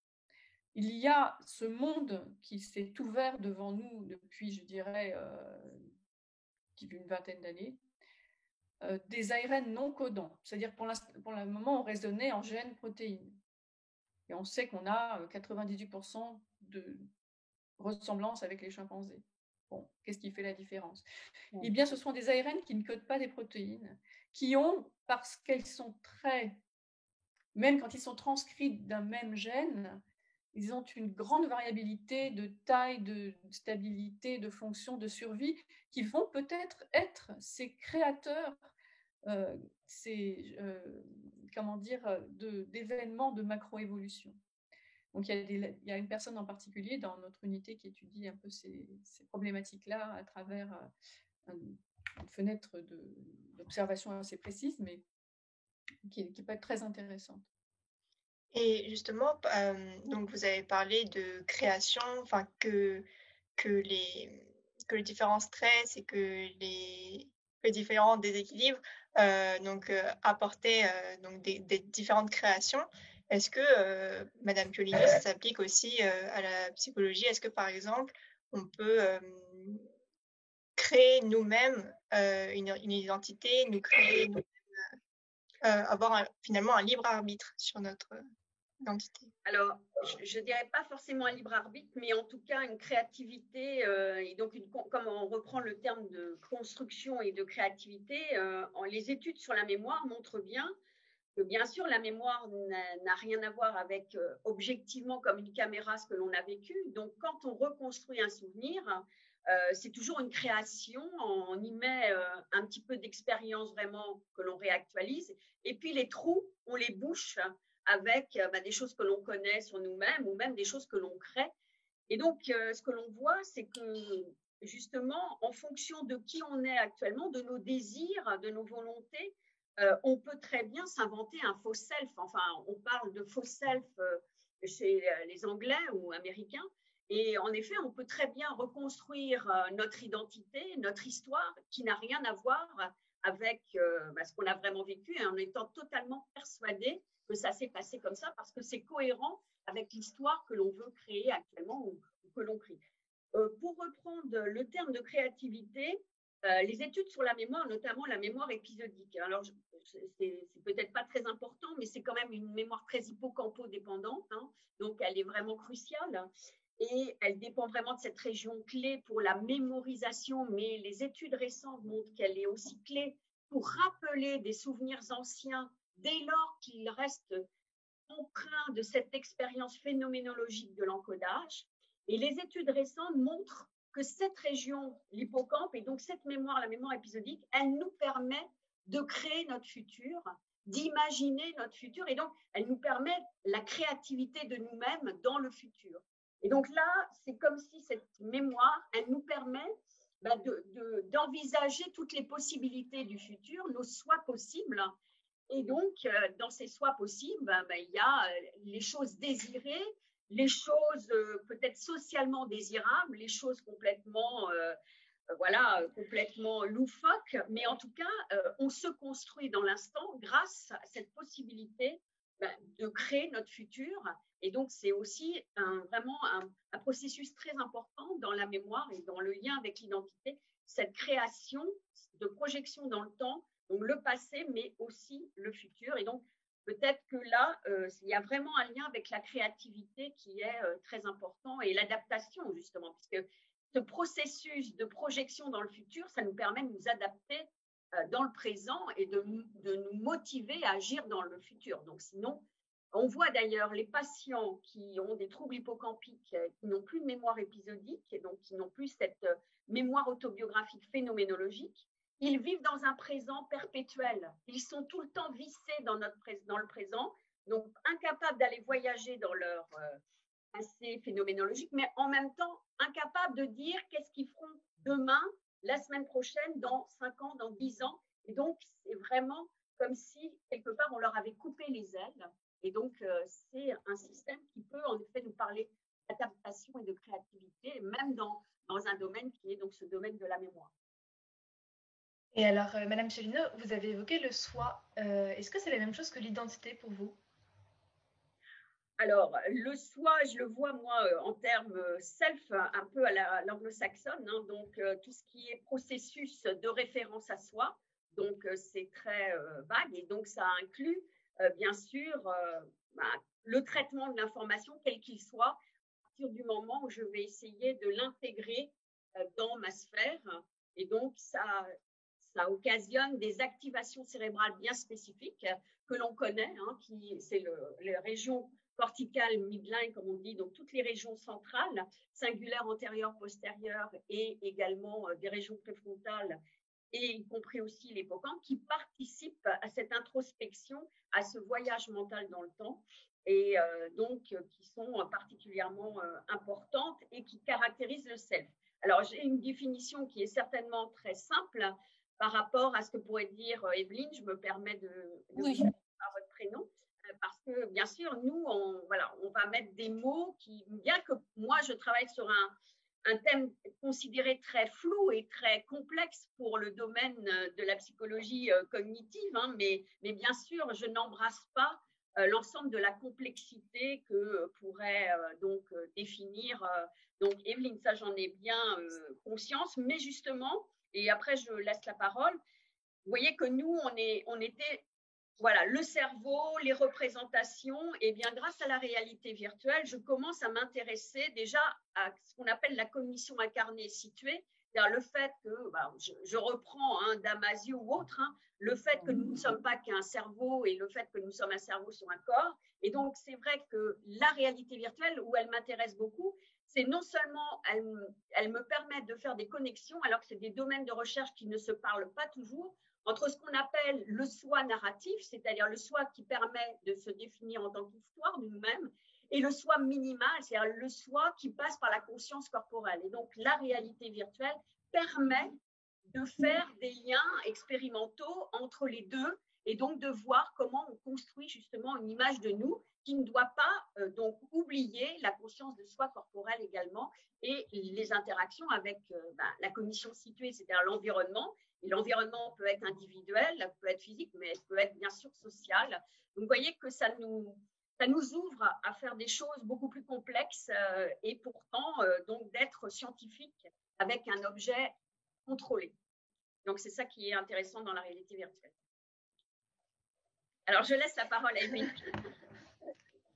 il y a ce monde qui s'est ouvert devant nous depuis, je dirais, une vingtaine d'années, des ARN non codants. C'est-à-dire pour le moment, on raisonnait en gènes protéines. Et on sait qu'on a 98% de ressemblance avec les chimpanzés. Bon, qu'est-ce qui fait la différence? Eh bien, ce sont des ARN qui ne codent pas des protéines, qui ont, parce qu'elles sont même quand ils sont transcrits d'un même gène, ils ont une grande variabilité de taille, de stabilité, de fonction, de survie, qui vont peut-être être ces créateurs, d'événements de macroévolution. Donc, il y a une personne en particulier dans notre unité qui étudie un peu ces problématiques-là à travers une fenêtre d'observation assez précise, mais qui peut être très intéressante. Et justement, donc vous avez parlé de création, enfin que les différents stress et que les différents déséquilibres apportaient donc des différentes créations. Est-ce que, Madame Piolino, ça s'applique aussi à la psychologie? Est-ce que, par exemple, on peut créer nous-mêmes une identité, nous créer avoir finalement un libre arbitre sur notre identité? Alors, je ne dirais pas forcément un libre arbitre, mais en tout cas une créativité. Et donc, comme on reprend le terme de construction et de créativité, les études sur la mémoire montrent bien que, bien sûr, la mémoire n'a rien à voir avec objectivement comme une caméra ce que l'on a vécu. Donc, quand on reconstruit un souvenir, c'est toujours une création. On y met un petit peu d'expérience vraiment que l'on réactualise. Et puis, les trous, on les bouche avec des choses que l'on connaît sur nous-mêmes ou même des choses que l'on crée. Et donc, ce que l'on voit, c'est que justement, en fonction de qui on est actuellement, de nos désirs, de nos volontés, on peut très bien s'inventer un faux self. Enfin, on parle de faux self chez les Anglais ou Américains. Et en effet, on peut très bien reconstruire notre identité, notre histoire, qui n'a rien à voir avec ce qu'on a vraiment vécu, et en étant totalement persuadé que ça s'est passé comme ça, parce que c'est cohérent avec l'histoire que l'on veut créer actuellement ou que l'on crée. Pour reprendre le terme de créativité, les études sur la mémoire, notamment la mémoire épisodique. Alors, c'est peut-être pas très important, mais c'est quand même une mémoire très hippocampo-dépendante, hein, donc elle est vraiment cruciale. Et elle dépend vraiment de cette région clé pour la mémorisation, mais les études récentes montrent qu'elle est aussi clé pour rappeler des souvenirs anciens dès lors qu'ils restent empreints de cette expérience phénoménologique de l'encodage. Et les études récentes montrent que cette région, l'hippocampe, et donc cette mémoire, la mémoire épisodique, elle nous permet de créer notre futur, d'imaginer notre futur, et donc elle nous permet la créativité de nous-mêmes dans le futur. Et donc là, c'est comme si cette mémoire, elle nous permet d'envisager toutes les possibilités du futur, nos choix possibles. Et donc, dans ces choix possibles, il y a les choses désirées, les choses peut-être socialement désirables, les choses complètement, complètement loufoques. Mais en tout cas, on se construit dans l'instant grâce à cette possibilité de créer notre futur. Et donc, c'est aussi vraiment un processus très important dans la mémoire et dans le lien avec l'identité, cette création de projection dans le temps, donc le passé, mais aussi le futur. Et donc, peut-être que là, il y a vraiment un lien avec la créativité qui est très important et l'adaptation, justement, puisque ce processus de projection dans le futur, ça nous permet de nous adapter dans le présent et de nous motiver à agir dans le futur. Donc, sinon, on voit d'ailleurs les patients qui ont des troubles hippocampiques, qui n'ont plus de mémoire épisodique, et donc qui n'ont plus cette mémoire autobiographique phénoménologique. Ils vivent dans un présent perpétuel. Ils sont tout le temps vissés dans le présent, donc incapables d'aller voyager dans leur passé phénoménologique, mais en même temps incapables de dire qu'est-ce qu'ils feront demain, la semaine prochaine, dans 5 ans, dans 10 ans. Et donc, c'est vraiment comme si, quelque part, on leur avait coupé les ailes. Et donc, c'est un système qui peut en effet nous parler d'adaptation et de créativité, même dans un domaine qui est donc ce domaine de la mémoire. Et alors, Madame Chelino, vous avez évoqué le soi. Est-ce que c'est la même chose que l'identité pour vous? Alors, le soi, je le vois, moi, en termes self, un peu à l'anglo-saxonne, hein, donc tout ce qui est processus de référence à soi, donc c'est très vague, et donc ça inclut, bien sûr, le traitement de l'information, quel qu'il soit, à partir du moment où je vais essayer de l'intégrer dans ma sphère, et donc ça occasionne des activations cérébrales bien spécifiques que l'on connaît, hein, c'est les régions corticale, midline, comme on dit, donc toutes les régions centrales, singulaires, antérieures, postérieures, et également des régions préfrontales, et y compris aussi l'hippocampe, qui participent à cette introspection, à ce voyage mental dans le temps, et donc qui sont particulièrement importantes et qui caractérisent le self. Alors, j'ai une définition qui est certainement très simple par rapport à ce que pourrait dire Evelyne. Je me permets de vous appeler par votre prénom. Parce que, bien sûr, nous, on va mettre des mots qui, bien que moi, je travaille sur un thème considéré très flou et très complexe pour le domaine de la psychologie cognitive, hein, mais bien sûr, je n'embrasse pas l'ensemble de la complexité que pourrait donc définir donc Evelyne. Ça, j'en ai bien conscience, mais justement, et après, je laisse la parole. Vous voyez que nous, on était voilà, le cerveau, les représentations, et bien grâce à la réalité virtuelle, je commence à m'intéresser déjà à ce qu'on appelle la cognition incarnée située, c'est-à-dire le fait que, je reprends Damasio ou autre, le fait que nous ne sommes pas qu'un cerveau et le fait que nous sommes un cerveau sur un corps. Et donc, c'est vrai que la réalité virtuelle, où elle m'intéresse beaucoup, c'est non seulement, elle me permet de faire des connexions, alors que c'est des domaines de recherche qui ne se parlent pas toujours, entre ce qu'on appelle le soi narratif, c'est-à-dire le soi qui permet de se définir en tant qu'histoire de nous-mêmes, et le soi minimal, c'est-à-dire le soi qui passe par la conscience corporelle. Et donc, la réalité virtuelle permet de faire des liens expérimentaux entre les deux, et donc de voir comment on construit justement une image de nous qui ne doit pas donc oublier la conscience de soi corporelle également, et les interactions avec la cognition située, c'est-à-dire l'environnement. Et l'environnement peut être individuel, peut être physique, mais peut être bien sûr social. Donc, vous voyez que ça nous ouvre à faire des choses beaucoup plus complexes et pourtant donc d'être scientifique avec un objet contrôlé. Donc, c'est ça qui est intéressant dans la réalité virtuelle. Alors, je laisse la parole à Evelyne.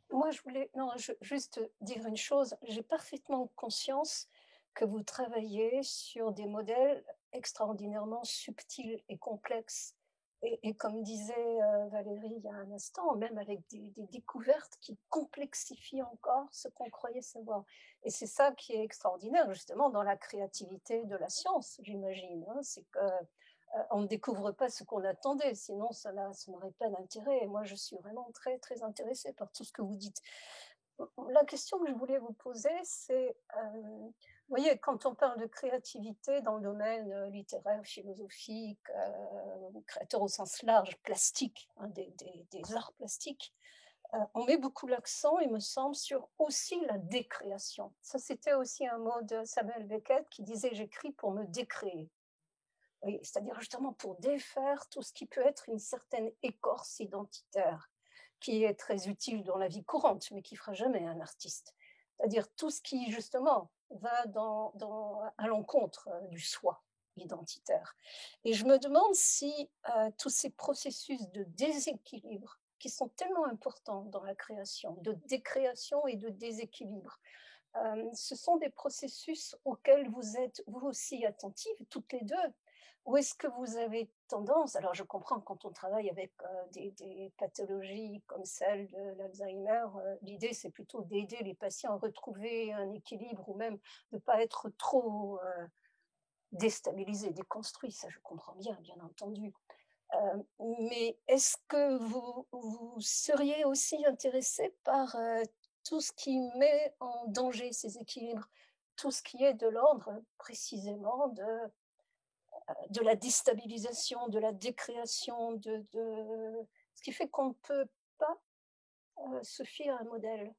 Moi, je voulais juste dire une chose. J'ai parfaitement conscience que vous travaillez sur des modèles extraordinairement subtils et complexes. Et comme disait Valérie il y a un instant, même avec des découvertes qui complexifient encore ce qu'on croyait savoir. Et c'est ça qui est extraordinaire, justement, dans la créativité de la science, j'imagine. Hein, c'est que on ne découvre pas ce qu'on attendait, sinon ça n'aurait pas d'intérêt. Et moi, je suis vraiment très, très intéressée par tout ce que vous dites. La question que je voulais vous poser, c'est, vous voyez, quand on parle de créativité dans le domaine littéraire, philosophique, créateur au sens large, plastique, hein, des arts plastiques, on met beaucoup l'accent, il me semble, sur aussi la décréation. Ça, c'était aussi un mot de Samuel Beckett qui disait « j'écris pour me décréer ». Oui, c'est-à-dire justement pour défaire tout ce qui peut être une certaine écorce identitaire, qui est très utile dans la vie courante, mais qui ne fera jamais un artiste. C'est-à-dire tout ce qui, justement, va à l'encontre du soi identitaire. Et je me demande si tous ces processus de déséquilibre, qui sont tellement importants dans la création, de décréation et de déséquilibre, ce sont des processus auxquels vous êtes vous aussi attentives, toutes les deux. Ou est-ce que vous avez tendance, alors je comprends quand on travaille avec des pathologies comme celle de l'Alzheimer, l'idée c'est plutôt d'aider les patients à retrouver un équilibre ou même de ne pas être trop déstabilisés, déconstruits, ça je comprends bien entendu. Mais est-ce que vous seriez aussi intéressé par tout ce qui met en danger ces équilibres, tout ce qui est de l'ordre précisément de la déstabilisation, de la décréation, ce qui fait qu'on ne peut pas se fier à un modèle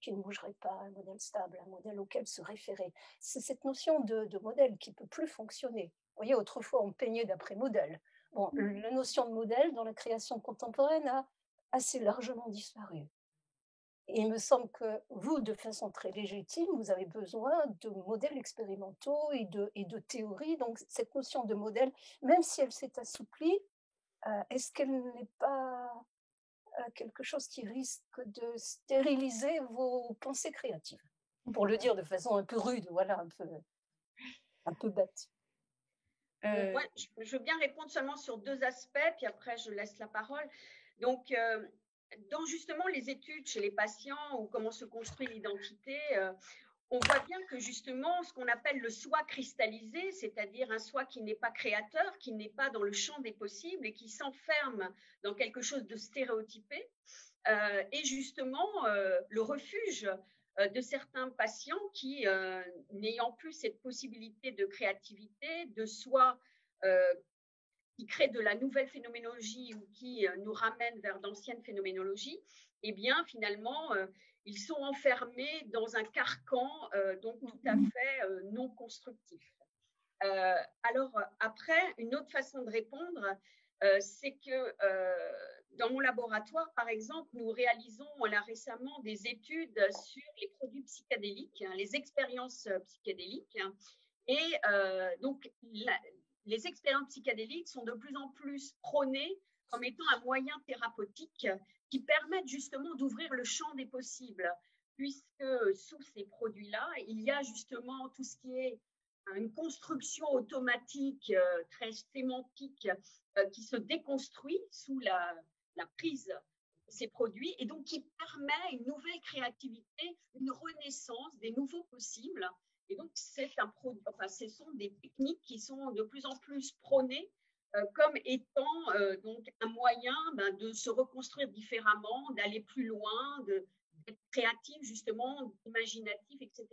qui ne bougerait pas, un modèle stable, un modèle auquel se référer. C'est cette notion de modèle qui ne peut plus fonctionner. Vous voyez, autrefois, on peignait d'après modèle. Bon, la notion de modèle dans la création contemporaine a assez largement disparu. Et il me semble que vous, de façon très légitime, vous avez besoin de modèles expérimentaux et de théories. Donc, cette notion de modèle, même si elle s'est assouplie, est-ce qu'elle n'est pas quelque chose qui risque de stériliser vos pensées créatives? Pour le dire de façon un peu rude, voilà, un peu bête. Moi, je veux bien répondre seulement sur 2 aspects, puis après, je laisse la parole. Donc, dans justement les études chez les patients ou comment se construit l'identité, on voit bien que justement, ce qu'on appelle le soi cristallisé, c'est-à-dire un soi qui n'est pas créateur, qui n'est pas dans le champ des possibles et qui s'enferme dans quelque chose de stéréotypé, est justement le refuge de certains patients qui, n'ayant plus cette possibilité de créativité, de soi qui crée de la nouvelle phénoménologie ou qui nous ramène vers d'anciennes phénoménologies, eh bien finalement, ils sont enfermés dans un carcan donc tout à fait non constructif. Alors après, une autre façon de répondre, c'est que dans mon laboratoire, par exemple, nous réalisons là récemment des études sur les produits psychédéliques, les expériences psychédéliques. Et donc, les expériences psychédéliques sont de plus en plus prônées comme étant un moyen thérapeutique qui permettent justement d'ouvrir le champ des possibles, puisque sous ces produits-là, il y a justement tout ce qui est une construction automatique très sémantique qui se déconstruit sous la prise de ces produits et donc qui permet une nouvelle créativité, une renaissance des nouveaux possibles. Et donc, ce sont des techniques qui sont de plus en plus prônées comme étant donc un moyen de se reconstruire différemment, d'aller plus loin, d'être créatif justement, imaginatif, etc.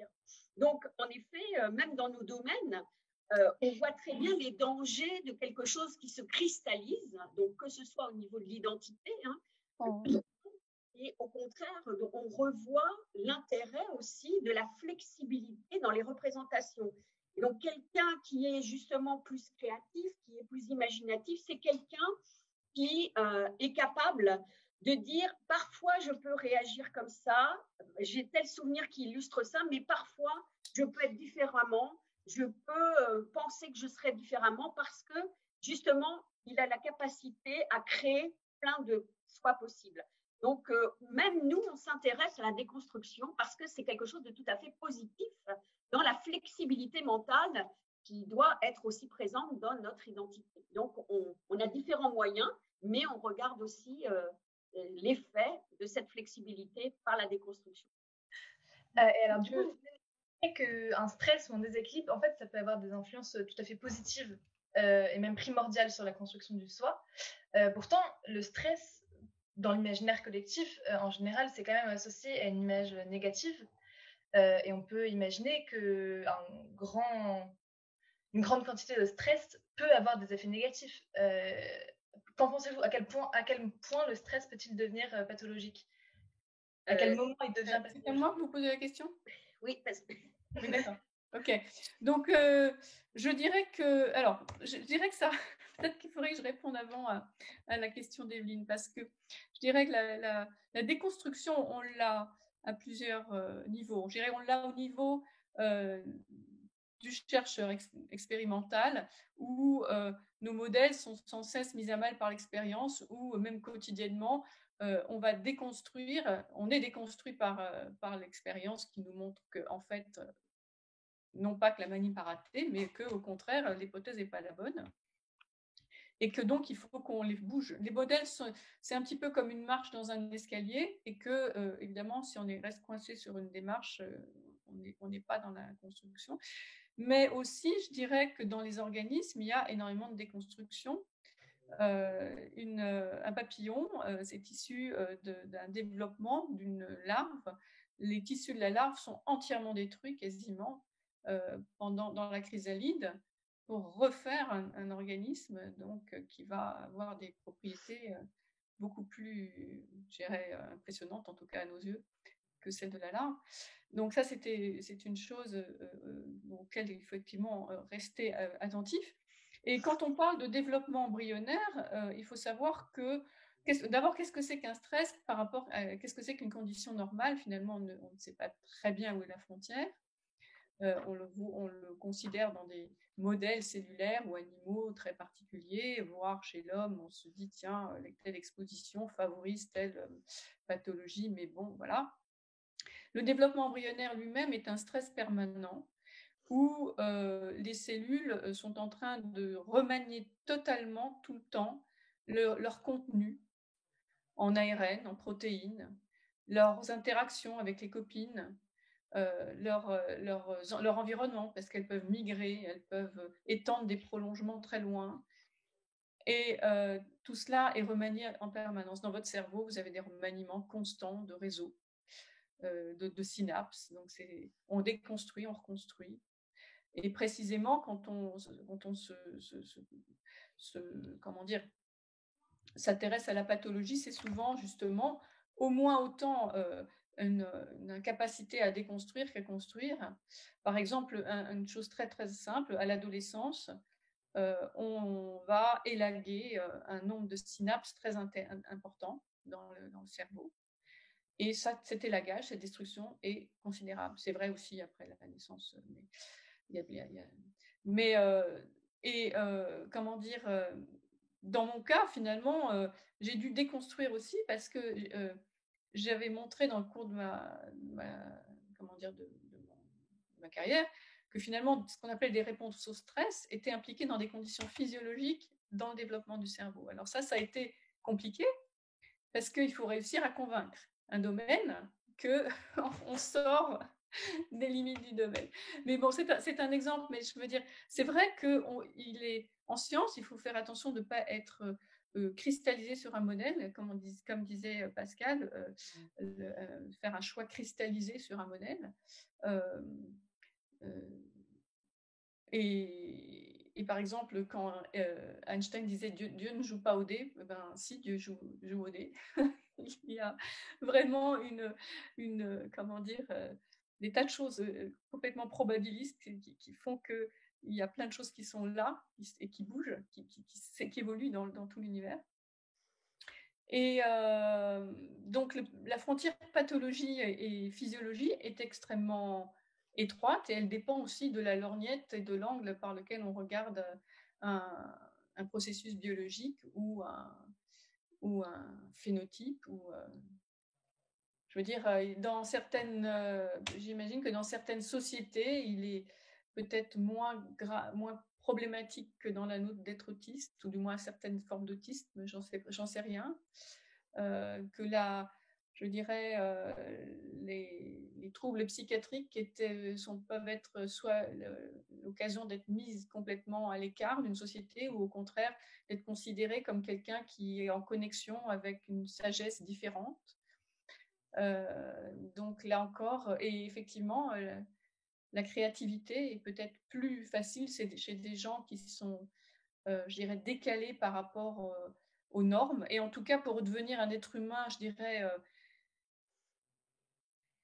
Donc, en effet, même dans nos domaines, on voit très bien les dangers de quelque chose qui se cristallise, donc que ce soit au niveau de l'identité, et au contraire, on revoit l'intérêt aussi de la flexibilité dans les représentations. Et donc, quelqu'un qui est justement plus créatif, qui est plus imaginatif, c'est quelqu'un qui est capable de dire parfois je peux réagir comme ça, j'ai tel souvenir qui illustre ça, mais parfois je peux être différemment, je peux penser que je serais différemment parce que justement il a la capacité à créer plein de soi possibles. Donc même nous on s'intéresse à la déconstruction parce que c'est quelque chose de tout à fait positif dans la flexibilité mentale qui doit être aussi présente dans notre identité. Donc on a différents moyens, mais on regarde aussi l'effet de cette flexibilité par la déconstruction. Et alors, du coup, vous savez qu'un stress ou un déséquilibre, en fait, ça peut avoir des influences tout à fait positives et même primordiales sur la construction du soi. Pourtant, le stress, dans l'imaginaire collectif, en général, c'est quand même associé à une image négative. Et on peut imaginer qu'une grande quantité de stress peut avoir des effets négatifs. Qu'en pensez-vous? À quel point le stress peut-il devenir pathologique? À quel moment il devient pathologique? C'est à moi que vous posez la question? Oui, parce que... Oui, d'accord. Ok. Donc, je dirais que ça, peut-être qu'il faudrait que je réponde avant à la question d'Evelyne, parce que je dirais que la déconstruction, on l'a à plusieurs niveaux. Je dirais on l'a au niveau du chercheur expérimental, où nos modèles sont sans cesse mis à mal par l'expérience, ou même quotidiennement, on va déconstruire, on est déconstruit par l'expérience qui nous montre que, en fait, non pas que la manip a raté, mais qu'au contraire, l'hypothèse n'est pas la bonne. Et que donc, il faut qu'on les bouge. Les modèles, c'est un petit peu comme une marche dans un escalier, et que, évidemment, si on reste coincé sur une démarche, on n'est pas dans la construction. Mais aussi, je dirais que dans les organismes, il y a énormément de déconstruction. Un papillon, c'est issu d'un développement d'une larve. Les tissus de la larve sont entièrement détruits quasiment dans la chrysalide pour refaire un organisme donc, qui va avoir des propriétés beaucoup plus, je dirais, impressionnante, en tout cas à nos yeux, que celle de la larve. Donc ça, c'est une chose auquel il faut effectivement rester attentif. Et quand on parle de développement embryonnaire, il faut savoir que, d'abord, qu'est-ce que c'est qu'un stress par rapport à qu'est-ce que c'est qu'une condition normale? Finalement, on ne sait pas très bien où est la frontière. On le considère dans des modèles cellulaires ou animaux très particuliers, voire chez l'homme, on se dit, tiens, telle exposition favorise telle pathologie, mais bon, voilà. Le développement embryonnaire lui-même est un stress permanent où les cellules sont en train de remanier totalement, tout le temps, leur contenu en ARN, en protéines, leurs interactions avec les copines, leur environnement, parce qu'elles peuvent migrer, elles peuvent étendre des prolongements très loin. Et tout cela est remanié en permanence. Dans votre cerveau, vous avez des remaniements constants de réseaux, de synapses. Donc, on déconstruit, on reconstruit. Et précisément, quand on comment dire, s'intéresse à la pathologie, c'est souvent justement au moins autant une incapacité à déconstruire qu'à construire. Par exemple, une chose très très simple, à l'adolescence, on va élaguer un nombre de synapses très important dans le cerveau. Et cet élagage, cette destruction est considérable. C'est vrai aussi après la naissance. Comment dire, dans mon cas, finalement, j'ai dû déconstruire aussi parce que j'avais montré dans le cours de ma carrière que finalement, ce qu'on appelle des réponses au stress était impliqué dans des conditions physiologiques dans le développement du cerveau. Alors ça a été compliqué parce qu'il faut réussir à convaincre un domaine qu'on sort des limites du domaine. Mais bon, c'est un exemple, mais je veux dire, c'est vrai qu'en science, il faut faire attention de ne pas être cristallisé sur un modèle, comme disait Pascal, faire un choix cristallisé sur un modèle. Et par exemple, quand Einstein disait Dieu ne joue pas au dé, ben si, Dieu joue au dé. Il y a vraiment comment dire, des tas de choses complètement probabilistes qui font qu'il y a plein de choses qui sont là et qui bougent, qui évoluent dans tout l'univers. Et donc, la frontière pathologie et physiologie est extrêmement étroite et elle dépend aussi de la lorgnette et de l'angle par lequel on regarde un processus biologique ou un phénotype. Je veux dire, j'imagine que dans certaines sociétés, il est peut-être moins problématique que dans la nôtre d'être autiste, ou du moins certaines formes d'autisme, j'en sais rien. Que je dirais, les troubles psychiatriques peuvent être soit l'occasion d'être mis complètement à l'écart d'une société, ou au contraire d'être considéré comme quelqu'un qui est en connexion avec une sagesse différente. Donc là encore, et effectivement, la créativité est peut-être plus facile chez des gens qui sont, je dirais, décalés par rapport aux normes. Et en tout cas, pour devenir un être humain, je dirais,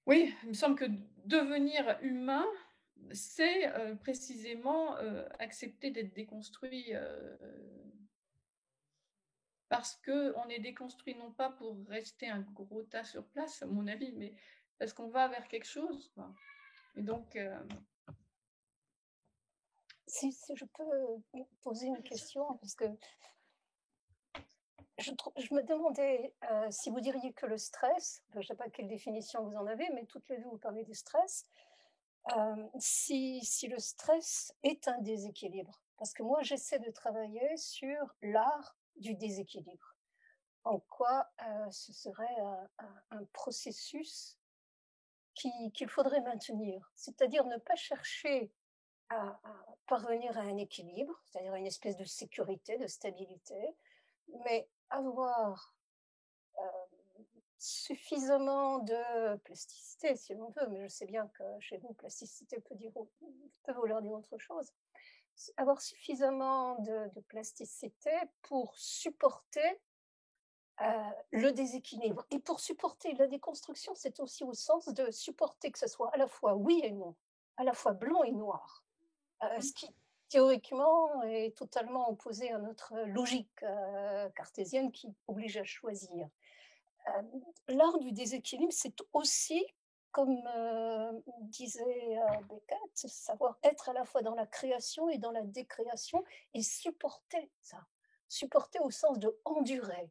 oui, il me semble que devenir humain, c'est précisément accepter d'être déconstruit, parce qu'on est déconstruit non pas pour rester un gros tas sur place, à mon avis, mais parce qu'on va vers quelque chose, quoi. Et donc... Si je peux poser une question, parce que je me demandais si vous diriez que le stress, je ne sais pas quelle définition vous en avez, mais toutes les deux vous parlez du stress, si le stress est un déséquilibre. Parce que moi, j'essaie de travailler sur l'art du déséquilibre. En quoi ce serait un processus qu'il faudrait maintenir. C'est-à-dire ne pas chercher à parvenir à un équilibre, c'est-à-dire à une espèce de sécurité, de stabilité, mais avoir suffisamment de plasticité, si l'on veut, mais je sais bien que chez vous, plasticité peut vouloir dire autre chose, avoir suffisamment de plasticité pour supporter le déséquilibre. Et pour supporter la déconstruction, c'est aussi au sens de supporter que ce soit à la fois oui et non, à la fois blanc et noir, ce qui théoriquement est totalement opposé à notre logique cartésienne qui oblige à choisir. L'art du déséquilibre, c'est aussi, comme disait Beckett, savoir être à la fois dans la création et dans la décréation et supporter ça. Supporter au sens de endurer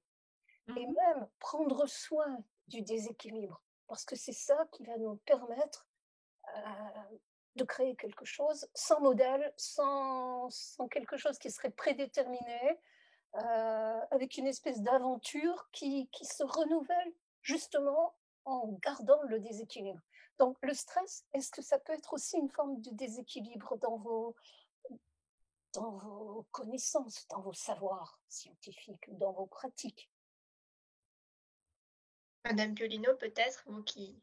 et même prendre soin du déséquilibre, parce que c'est ça qui va nous permettre de créer quelque chose sans modèle, sans quelque chose qui serait prédéterminé, avec une espèce d'aventure qui se renouvelle justement en gardant le déséquilibre. Donc le stress, est-ce que ça peut être aussi une forme de déséquilibre dans vos connaissances, dans vos savoirs scientifiques, dans vos pratiques? Madame Piolino, peut-être, vous qui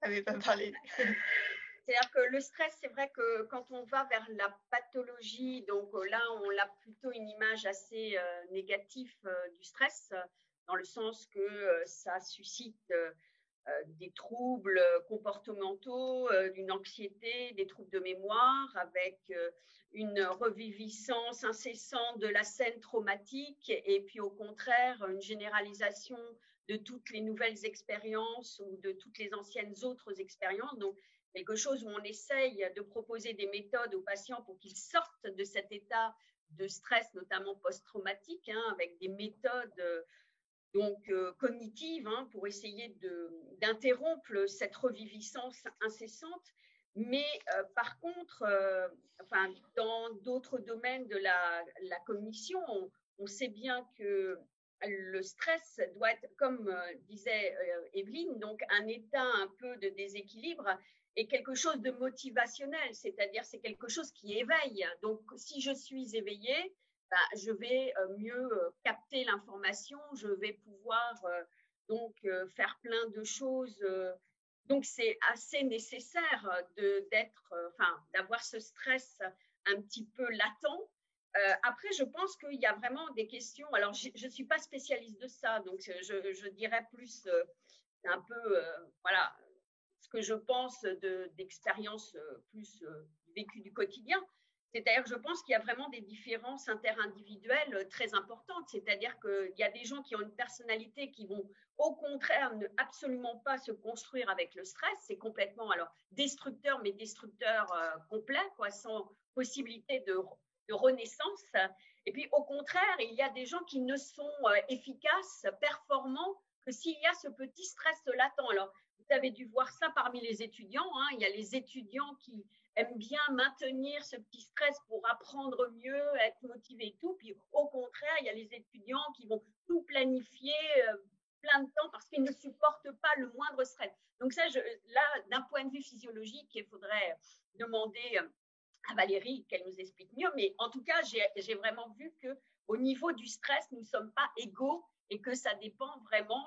n'avez pas parlé. C'est-à-dire que le stress, c'est vrai que quand on va vers la pathologie, donc là, on a plutôt une image assez négative du stress, dans le sens que ça suscite des troubles comportementaux, d'une anxiété, des troubles de mémoire, avec une reviviscence incessante de la scène traumatique, et puis au contraire, une généralisation de toutes les nouvelles expériences ou de toutes les anciennes autres expériences. Donc, quelque chose où on essaye de proposer des méthodes aux patients pour qu'ils sortent de cet état de stress, notamment post-traumatique, avec des méthodes cognitives pour essayer d'interrompre cette reviviscence incessante. Mais par contre, dans d'autres domaines de la cognition, on sait bien que le stress doit être, comme disait Evelyne, donc un état un peu de déséquilibre et quelque chose de motivationnel, c'est-à-dire c'est quelque chose qui éveille. Donc, si je suis éveillée, je vais mieux capter l'information, je vais pouvoir faire plein de choses. Donc, c'est assez nécessaire d'avoir ce stress un petit peu latent. Après, je pense qu'il y a vraiment des questions. Alors, je ne suis pas spécialiste de ça, donc je dirais plus un peu, voilà, ce que je pense d'expériences plus vécues du quotidien. C'est-à-dire que je pense qu'il y a vraiment des différences interindividuelles très importantes. C'est-à-dire qu'il y a des gens qui ont une personnalité qui vont, au contraire, ne absolument pas se construire avec le stress. C'est complètement destructeur, mais destructeur complet, sans possibilité de renaissance. Et puis, au contraire, il y a des gens qui ne sont efficaces, performants, que s'il y a ce petit stress latent. Alors, vous avez dû voir ça parmi les étudiants. Il y a les étudiants qui aiment bien maintenir ce petit stress pour apprendre mieux, être motivés et tout. Puis au contraire, il y a les étudiants qui vont tout planifier plein de temps parce qu'ils ne supportent pas le moindre stress. Donc ça, là, d'un point de vue physiologique, il faudrait demander à Valérie qu'elle nous explique mieux. Mais en tout cas, j'ai vraiment vu qu'au niveau du stress, nous ne sommes pas égaux et que ça dépend vraiment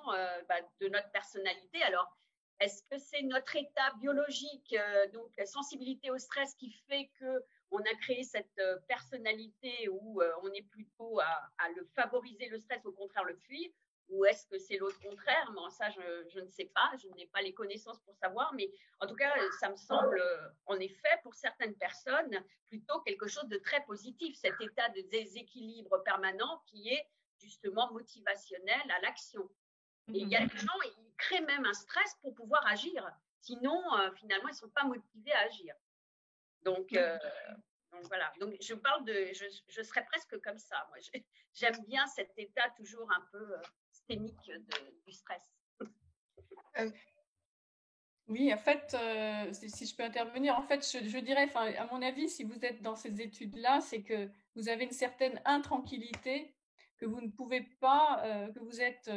de notre personnalité. Alors, est-ce que c'est notre état biologique, donc sensibilité au stress, qui fait qu'on a créé cette personnalité où on est plutôt à le favoriser le stress, au contraire le fuir, ou est-ce que c'est l'autre contraire? Mais ça, je ne sais pas, je n'ai pas les connaissances pour savoir, mais en tout cas, ça me semble, en effet, pour certaines personnes, plutôt quelque chose de très positif, cet état de déséquilibre permanent qui est justement motivationnel à l'action. Et il y a des gens, ils créent même un stress pour pouvoir agir. Sinon, finalement, ils ne sont pas motivés à agir. Donc voilà. Donc, je parle je serais presque comme ça. Moi, j'aime bien cet état toujours un peu systémique du stress. Oui, en fait, si je peux intervenir, en fait, je dirais, à mon avis, si vous êtes dans ces études-là, c'est que vous avez une certaine intranquillité, que vous ne pouvez pas, que vous êtes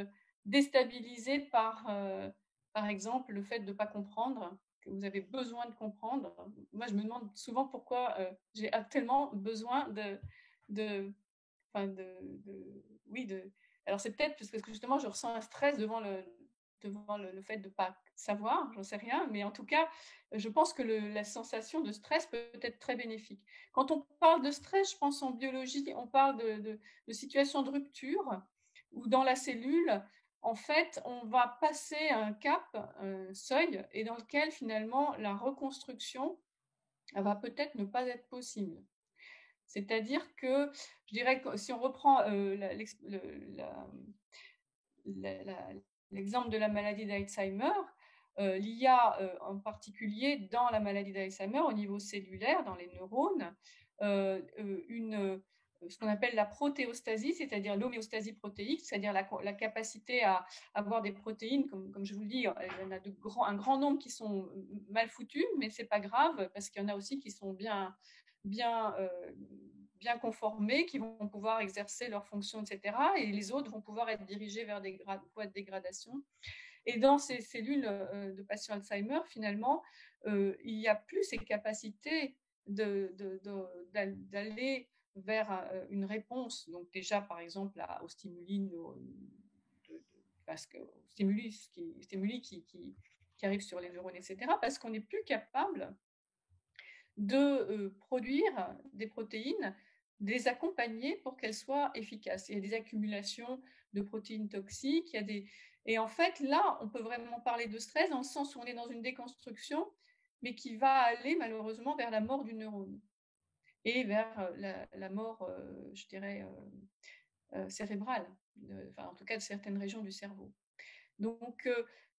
déstabilisé par exemple, le fait de ne pas comprendre, que vous avez besoin de comprendre. Moi, je me demande souvent pourquoi j'ai tellement besoin Alors, c'est peut-être parce que justement, je ressens un stress devant le fait de ne pas savoir, j'en sais rien, mais en tout cas, je pense que la sensation de stress peut être très bénéfique. Quand on parle de stress, je pense en biologie, on parle de situation de rupture. où dans la cellule, en fait, on va passer un cap, un seuil, et dans lequel finalement la reconstruction va peut-être ne pas être possible. C'est-à-dire que, je dirais que si on reprend l'exemple de la maladie d'Alzheimer, il y a en particulier dans la maladie d'Alzheimer, au niveau cellulaire, dans les neurones, ce qu'on appelle la protéostasie, c'est-à-dire l'homéostasie protéique, c'est-à-dire la capacité à avoir des protéines, comme je vous le dis, il y en a un grand nombre qui sont mal foutues, mais ce n'est pas grave, parce qu'il y en a aussi qui sont bien conformés, qui vont pouvoir exercer leurs fonctions, etc. Et les autres vont pouvoir être dirigés vers des voies de dégradation. Et dans ces cellules de patients Alzheimer, finalement, il n'y a plus ces capacités d'aller vers une réponse. Donc déjà, par exemple, aux stimuli, qui arrivent sur les neurones, etc., parce qu'on n'est plus capable de produire des protéines, de les accompagner pour qu'elles soient efficaces. Il y a des accumulations de protéines toxiques, et en fait, là, on peut vraiment parler de stress dans le sens où on est dans une déconstruction, mais qui va aller malheureusement vers la mort du neurone et vers la mort, je dirais, cérébrale, en tout cas de certaines régions du cerveau. Donc,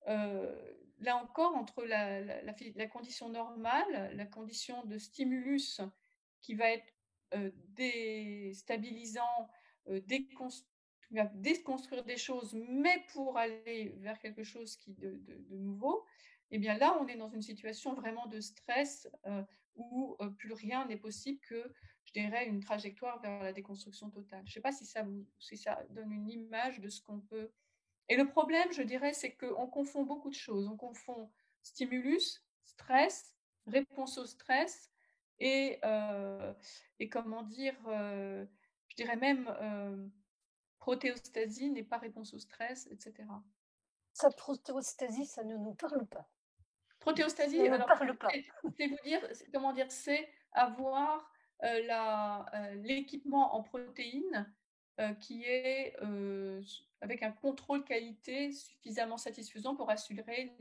là encore, entre la condition normale, la condition de stimulus qui va être déstabilisant, déconstruire des choses, mais pour aller vers quelque chose de nouveau, eh bien là, on est dans une situation vraiment de stress où plus rien n'est possible que, je dirais, une trajectoire vers la déconstruction totale. Je ne sais pas si ça donne une image de ce qu'on peut... Et le problème, je dirais, c'est qu'on confond beaucoup de choses. On confond stimulus, stress, réponse au stress et comment dire, je dirais même protéostasie n'est pas réponse au stress, etc. Ça, protéostasie, ça ne nous parle pas. Protéostasie, ça ne alors, parle pas. C'est vous dire, comment dire, c'est avoir l'équipement en protéines qui est avec un contrôle qualité suffisamment satisfaisant pour assurer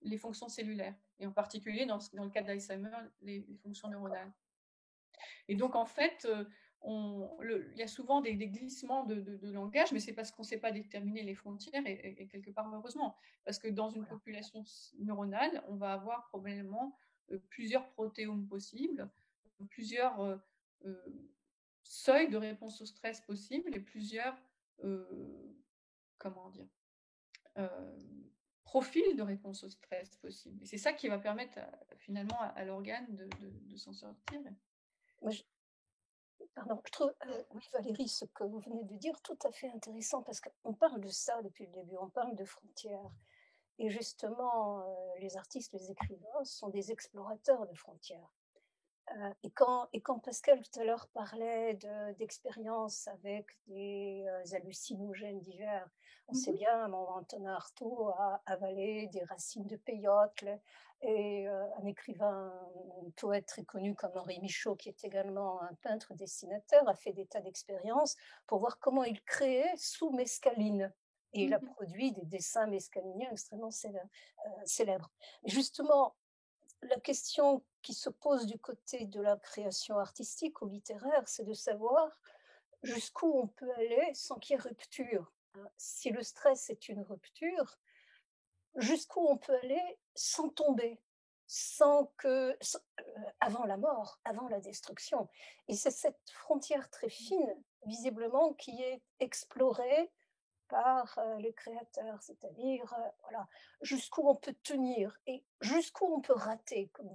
les fonctions cellulaires, et en particulier dans le cas d'Alzheimer, les fonctions neuronales. Et donc, en fait, il y a souvent des glissements de langage, mais c'est parce qu'on ne sait pas déterminer les frontières, et quelque part, heureusement, parce que dans une population neuronale, on va avoir probablement plusieurs protéomes possibles, plusieurs seuils de réponse au stress possibles, et plusieurs profils de réponse au stress possibles. Et c'est ça qui va permettre finalement à l'organe de s'en sortir. Pardon, je trouve, oui, Valérie, ce que vous venez de dire, tout à fait intéressant, parce qu'on parle de ça depuis le début, on parle de frontières. Et justement, les artistes, les écrivains sont des explorateurs de frontières. Et quand Pascal tout à l'heure parlait d'expériences avec des hallucinogènes divers, on sait bien, Antonin Artaud a avalé des racines de peyote, et un écrivain, un poète très connu comme Henri Michaud, qui est également un peintre dessinateur, a fait des tas d'expériences pour voir comment il créait sous mescaline. Et il a produit des dessins mescaliniens extrêmement célèbres. Et justement, la question qui se pose du côté de la création artistique ou littéraire, c'est de savoir jusqu'où on peut aller sans qu'il y ait rupture. Si le stress est une rupture, jusqu'où on peut aller sans tomber, avant la mort, avant la destruction. Et c'est cette frontière très fine, visiblement, qui est explorée par les créateurs, c'est-à-dire voilà, jusqu'où on peut tenir et jusqu'où on peut rater, comme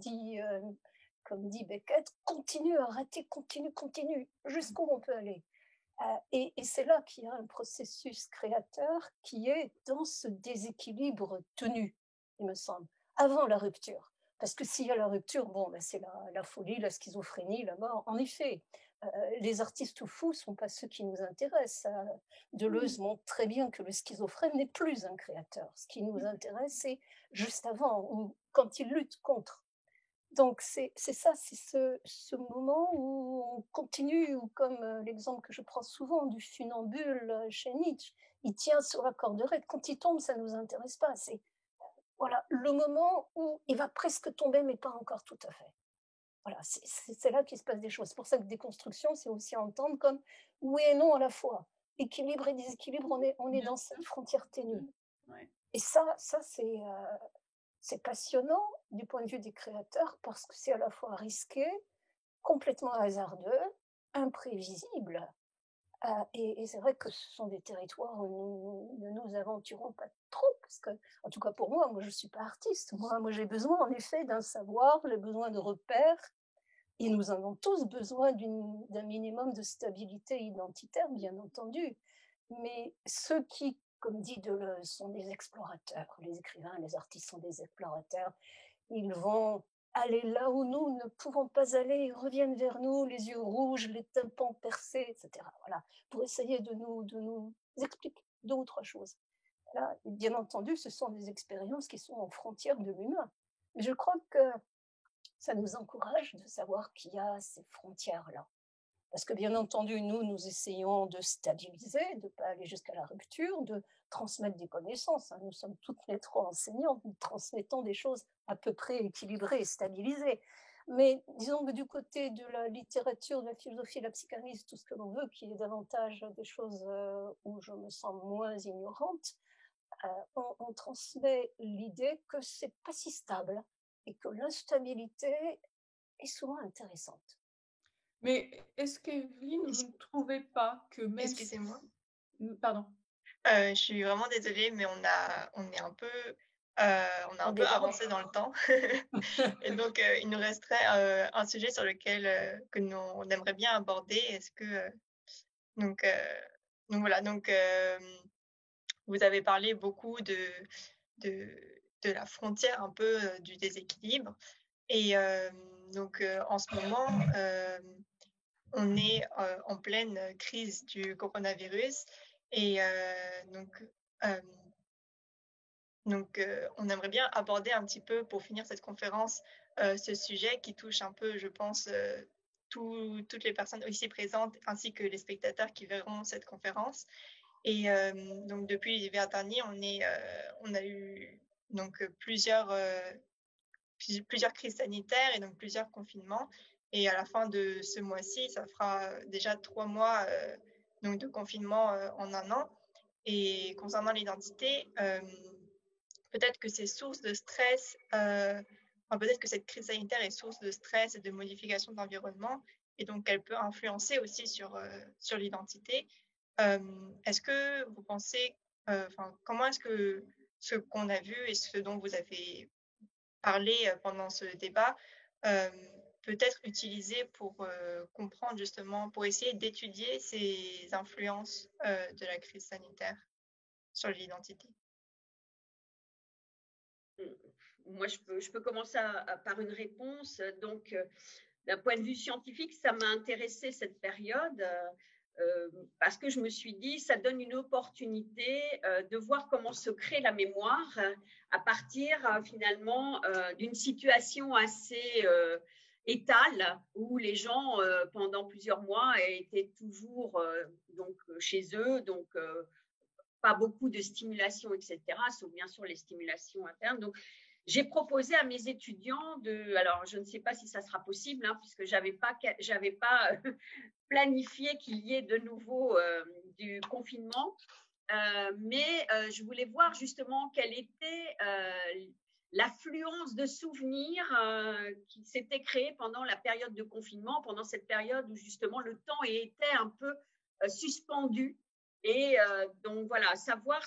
dit Beckett, continue à rater, continue, jusqu'où on peut aller. Et c'est là qu'il y a un processus créateur qui est dans ce déséquilibre tenu, il me semble, avant la rupture. Parce que s'il y a la rupture, bon, ben c'est la folie, la schizophrénie, la mort. En effet, les artistes fous ne sont pas ceux qui nous intéressent. Deleuze montre très bien que le schizophrène n'est plus un créateur. Ce qui nous intéresse, c'est juste avant, ou quand il lutte contre. Donc c'est ça, c'est ce moment où on continue, ou comme l'exemple que je prends souvent du funambule chez Nietzsche, il tient sur la corde raide. Quand il tombe, ça ne nous intéresse pas. C'est voilà le moment où il va presque tomber, mais pas encore tout à fait. Voilà, c'est là qu'il se passe des choses. C'est pour ça que déconstruction, c'est aussi entendre comme oui et non à la fois. Équilibre et déséquilibre, on est Bien dans sûr. cette frontière ténue. Ouais. Et ça c'est passionnant du point de vue des créateurs parce que c'est à la fois risqué, complètement hasardeux, imprévisible. Et c'est vrai que ce sont des territoires où nous ne nous aventurons pas trop, parce que, en tout cas pour moi je ne suis pas artiste. Moi j'ai besoin en effet d'un savoir, j'ai besoin de repères, et nous avons tous besoin d'un minimum de stabilité identitaire, bien entendu. Mais ceux qui, comme dit Deleuze, sont des explorateurs, les écrivains, les artistes sont des explorateurs, ils vont aller là où nous ne pouvons pas aller, ils reviennent vers nous, les yeux rouges, les tympans percés, etc. Voilà, pour essayer de nous expliquer deux ou trois choses. Là, bien entendu, ce sont des expériences qui sont en frontière de l'humain. Mais je crois que ça nous encourage de savoir qu'il y a ces frontières-là. Parce que bien entendu, nous essayons de stabiliser, de ne pas aller jusqu'à la rupture, de transmettre des connaissances. Nous sommes toutes les trois enseignantes, nous transmettons des choses à peu près équilibrées et stabilisées. Mais disons que du côté de la littérature, de la philosophie, de la psychanalyse, tout ce que l'on veut, qui est davantage des choses où je me sens moins ignorante, on transmet l'idée que c'est pas si stable et que l'instabilité est souvent intéressante. Mais est-ce qu'Evelyne, vous ne trouvez pas que même Excusez-moi. Pardon. Je suis vraiment désolée, mais on est un peu, on a un peu avancé dans le temps. Et donc, il nous resterait un sujet sur lequel que on aimerait bien aborder. Est-ce que donc voilà, donc vous avez parlé beaucoup de de la frontière un peu du déséquilibre. Et donc en ce moment, on est en pleine crise du coronavirus. Et euh, on aimerait bien aborder un petit peu, pour finir cette conférence, ce sujet qui touche un peu, je pense, toutes les personnes ici présentes, ainsi que les spectateurs qui verront cette conférence. Et donc, depuis l'hiver dernier, on a eu donc plusieurs crises sanitaires et donc plusieurs confinements. Et à la fin de ce mois-ci, ça fera déjà 3 mois donc de confinement en un an. Et concernant l'identité, peut-être que c'est source de stress, peut-être que cette crise sanitaire est source de stress et de modification de l'environnement, et donc elle peut influencer aussi sur l'identité. Est-ce que vous pensez, comment est-ce que ce qu'on a vu et ce dont vous avez parlé pendant ce débat peut être utilisé pour comprendre justement, pour essayer d'étudier ces influences de la crise sanitaire sur l'identité? Moi, je peux commencer par une réponse. Donc, d'un point de vue scientifique, ça m'a intéressé cette période parce que je me suis dit, ça donne une opportunité de voir comment se crée la mémoire à partir finalement d'une situation assez étale où les gens pendant plusieurs mois étaient toujours donc chez eux, donc pas beaucoup de stimulation, etc., sauf bien sûr les stimulations internes. Donc, j'ai proposé à mes étudiants alors je ne sais pas si ça sera possible, puisque j'avais pas planifié qu'il y ait de nouveau du confinement, mais je voulais voir justement quelle était l'affluence de souvenirs qui s'était créée pendant la période de confinement, pendant cette période où justement le temps était un peu suspendu. Et donc voilà, savoir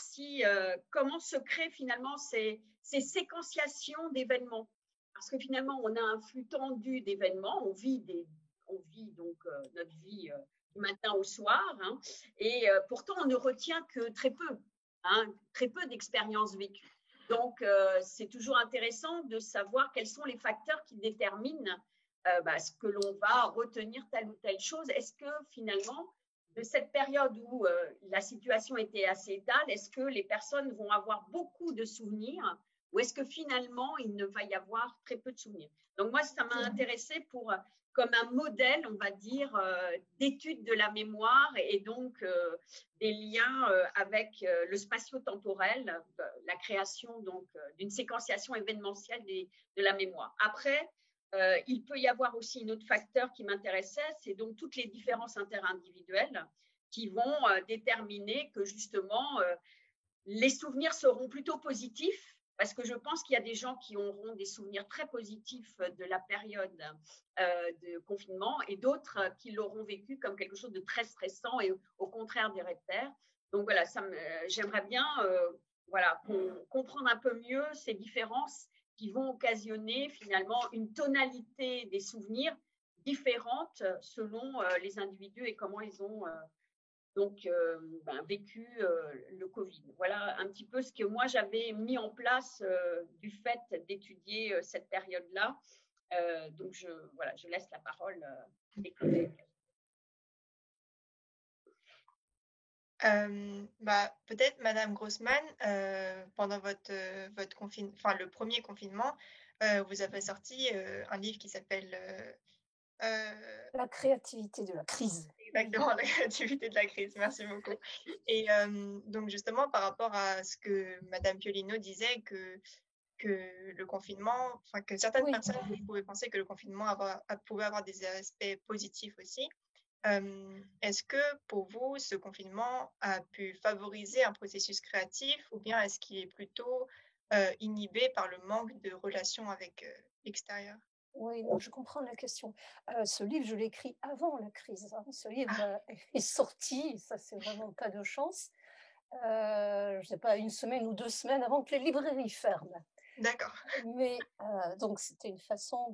comment se créent finalement ces séquenciations d'événements. Parce que finalement, on a un flux tendu d'événements, on vit donc notre vie du matin au soir, et pourtant on ne retient que très peu d'expériences vécues. Donc c'est toujours intéressant de savoir quels sont les facteurs qui déterminent ce que l'on va retenir telle ou telle chose. Est-ce que finalement, de cette période où la situation était assez étale, est-ce que les personnes vont avoir beaucoup de souvenirs ou est-ce que finalement, il ne va y avoir très peu de souvenirs? Donc moi, ça m'a intéressée comme un modèle, on va dire, d'étude de la mémoire et donc des liens avec le spatio-temporel, la création donc d'une séquenciation événementielle de la mémoire. Après, il peut y avoir aussi un autre facteur qui m'intéressait, c'est donc toutes les différences interindividuelles qui vont déterminer que justement les souvenirs seront plutôt positifs, parce que je pense qu'il y a des gens qui auront des souvenirs très positifs de la période de confinement et d'autres qui l'auront vécu comme quelque chose de très stressant et au contraire délétère. Donc voilà, j'aimerais bien voilà, comprendre un peu mieux ces différences qui vont occasionner finalement une tonalité des souvenirs différente selon les individus et comment ils ont donc vécu le Covid. Voilà un petit peu ce que moi j'avais mis en place du fait d'étudier cette période-là. Donc je laisse la parole des collègues. Peut-être Madame Grossman, pendant votre confinement, enfin le premier confinement, vous avez sorti un livre qui s'appelle La créativité de la crise. Exactement, la créativité de la crise. Merci beaucoup. Et donc justement par rapport à ce que Madame Piolino disait que le confinement, enfin que certaines personnes pouvaient penser que le confinement pouvait avoir des aspects positifs aussi. Est-ce que pour vous, ce confinement a pu favoriser un processus créatif ou bien est-ce qu'il est plutôt inhibé par le manque de relations avec l'extérieur? Oui, non, je comprends la question. Ce livre, je l'ai écrit avant la crise. Hein. Ce livre est sorti, ça c'est vraiment pas de chance, je ne sais pas, 1 semaine ou 2 semaines avant que les librairies ferment. D'accord. Mais donc c'était une façon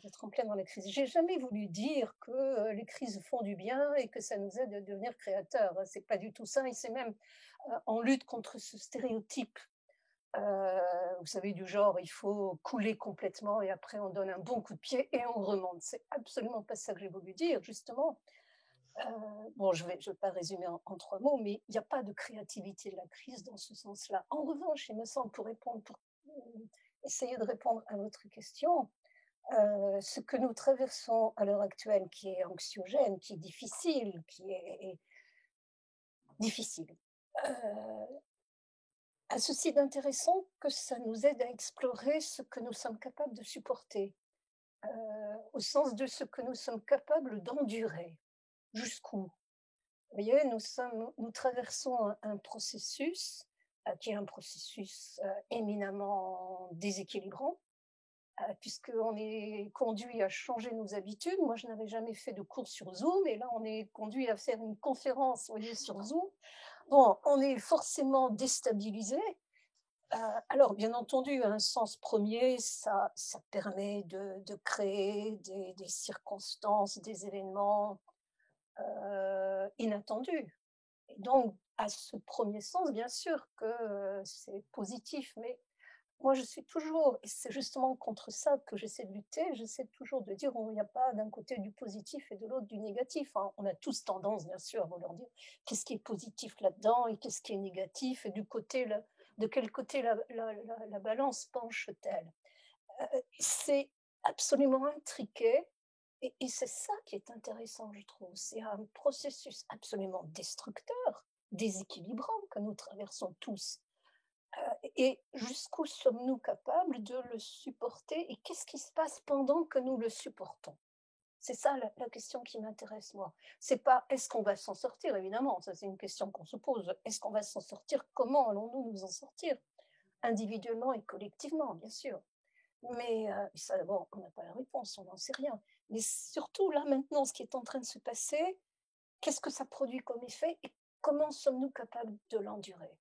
d'être en pleine dans la crise. J'ai jamais voulu dire que les crises font du bien et que ça nous aide à devenir créateurs. C'est pas du tout ça. Et c'est même en lutte contre ce stéréotype. Vous savez, du genre, il faut couler complètement et après on donne un bon coup de pied et on remonte. C'est absolument pas ça que j'ai voulu dire, justement. Bon, je vais pas résumer en 3 mots, mais il n'y a pas de créativité de la crise dans ce sens-là. En revanche, il me semble, pour essayer de répondre à votre question, ce que nous traversons à l'heure actuelle, qui est anxiogène, qui est difficile, a ceci d'intéressant que ça nous aide à explorer ce que nous sommes capables de supporter, au sens de ce que nous sommes capables d'endurer. Jusqu'où? Vous voyez, nous traversons un processus qui est un processus éminemment déséquilibrant, puisqu'on est conduit à changer nos habitudes. Moi, je n'avais jamais fait de cours sur Zoom, et là, on est conduit à faire une conférence, vous voyez, sur Zoom. Bon, on est forcément déstabilisé. Alors, bien entendu, à un sens premier, ça permet de créer des circonstances, des événements inattendus. Et donc, à ce premier sens, bien sûr que c'est positif, mais moi, je suis toujours, et c'est justement contre ça que j'essaie de lutter, j'essaie toujours de dire il n'y a pas d'un côté du positif et de l'autre du négatif. Hein. On a tous tendance, bien sûr, à vouloir dire qu'est-ce qui est positif là-dedans et qu'est-ce qui est négatif, et de quel côté la balance penche-t-elle. C'est absolument intriqué, et c'est ça qui est intéressant, je trouve. C'est un processus absolument destructeur, déséquilibrant que nous traversons tous. Et jusqu'où sommes-nous capables de le supporter et qu'est-ce qui se passe pendant que nous le supportons? C'est ça la question qui m'intéresse, moi. C'est pas est-ce qu'on va s'en sortir, évidemment, ça c'est une question qu'on se pose. Est-ce qu'on va s'en sortir? Comment allons-nous nous en sortir? Individuellement et collectivement, bien sûr. Mais ça, d'abord, on n'a pas la réponse, on n'en sait rien. Mais surtout, là, maintenant, ce qui est en train de se passer, qu'est-ce que ça produit comme effet et comment sommes-nous capables de l'endurer?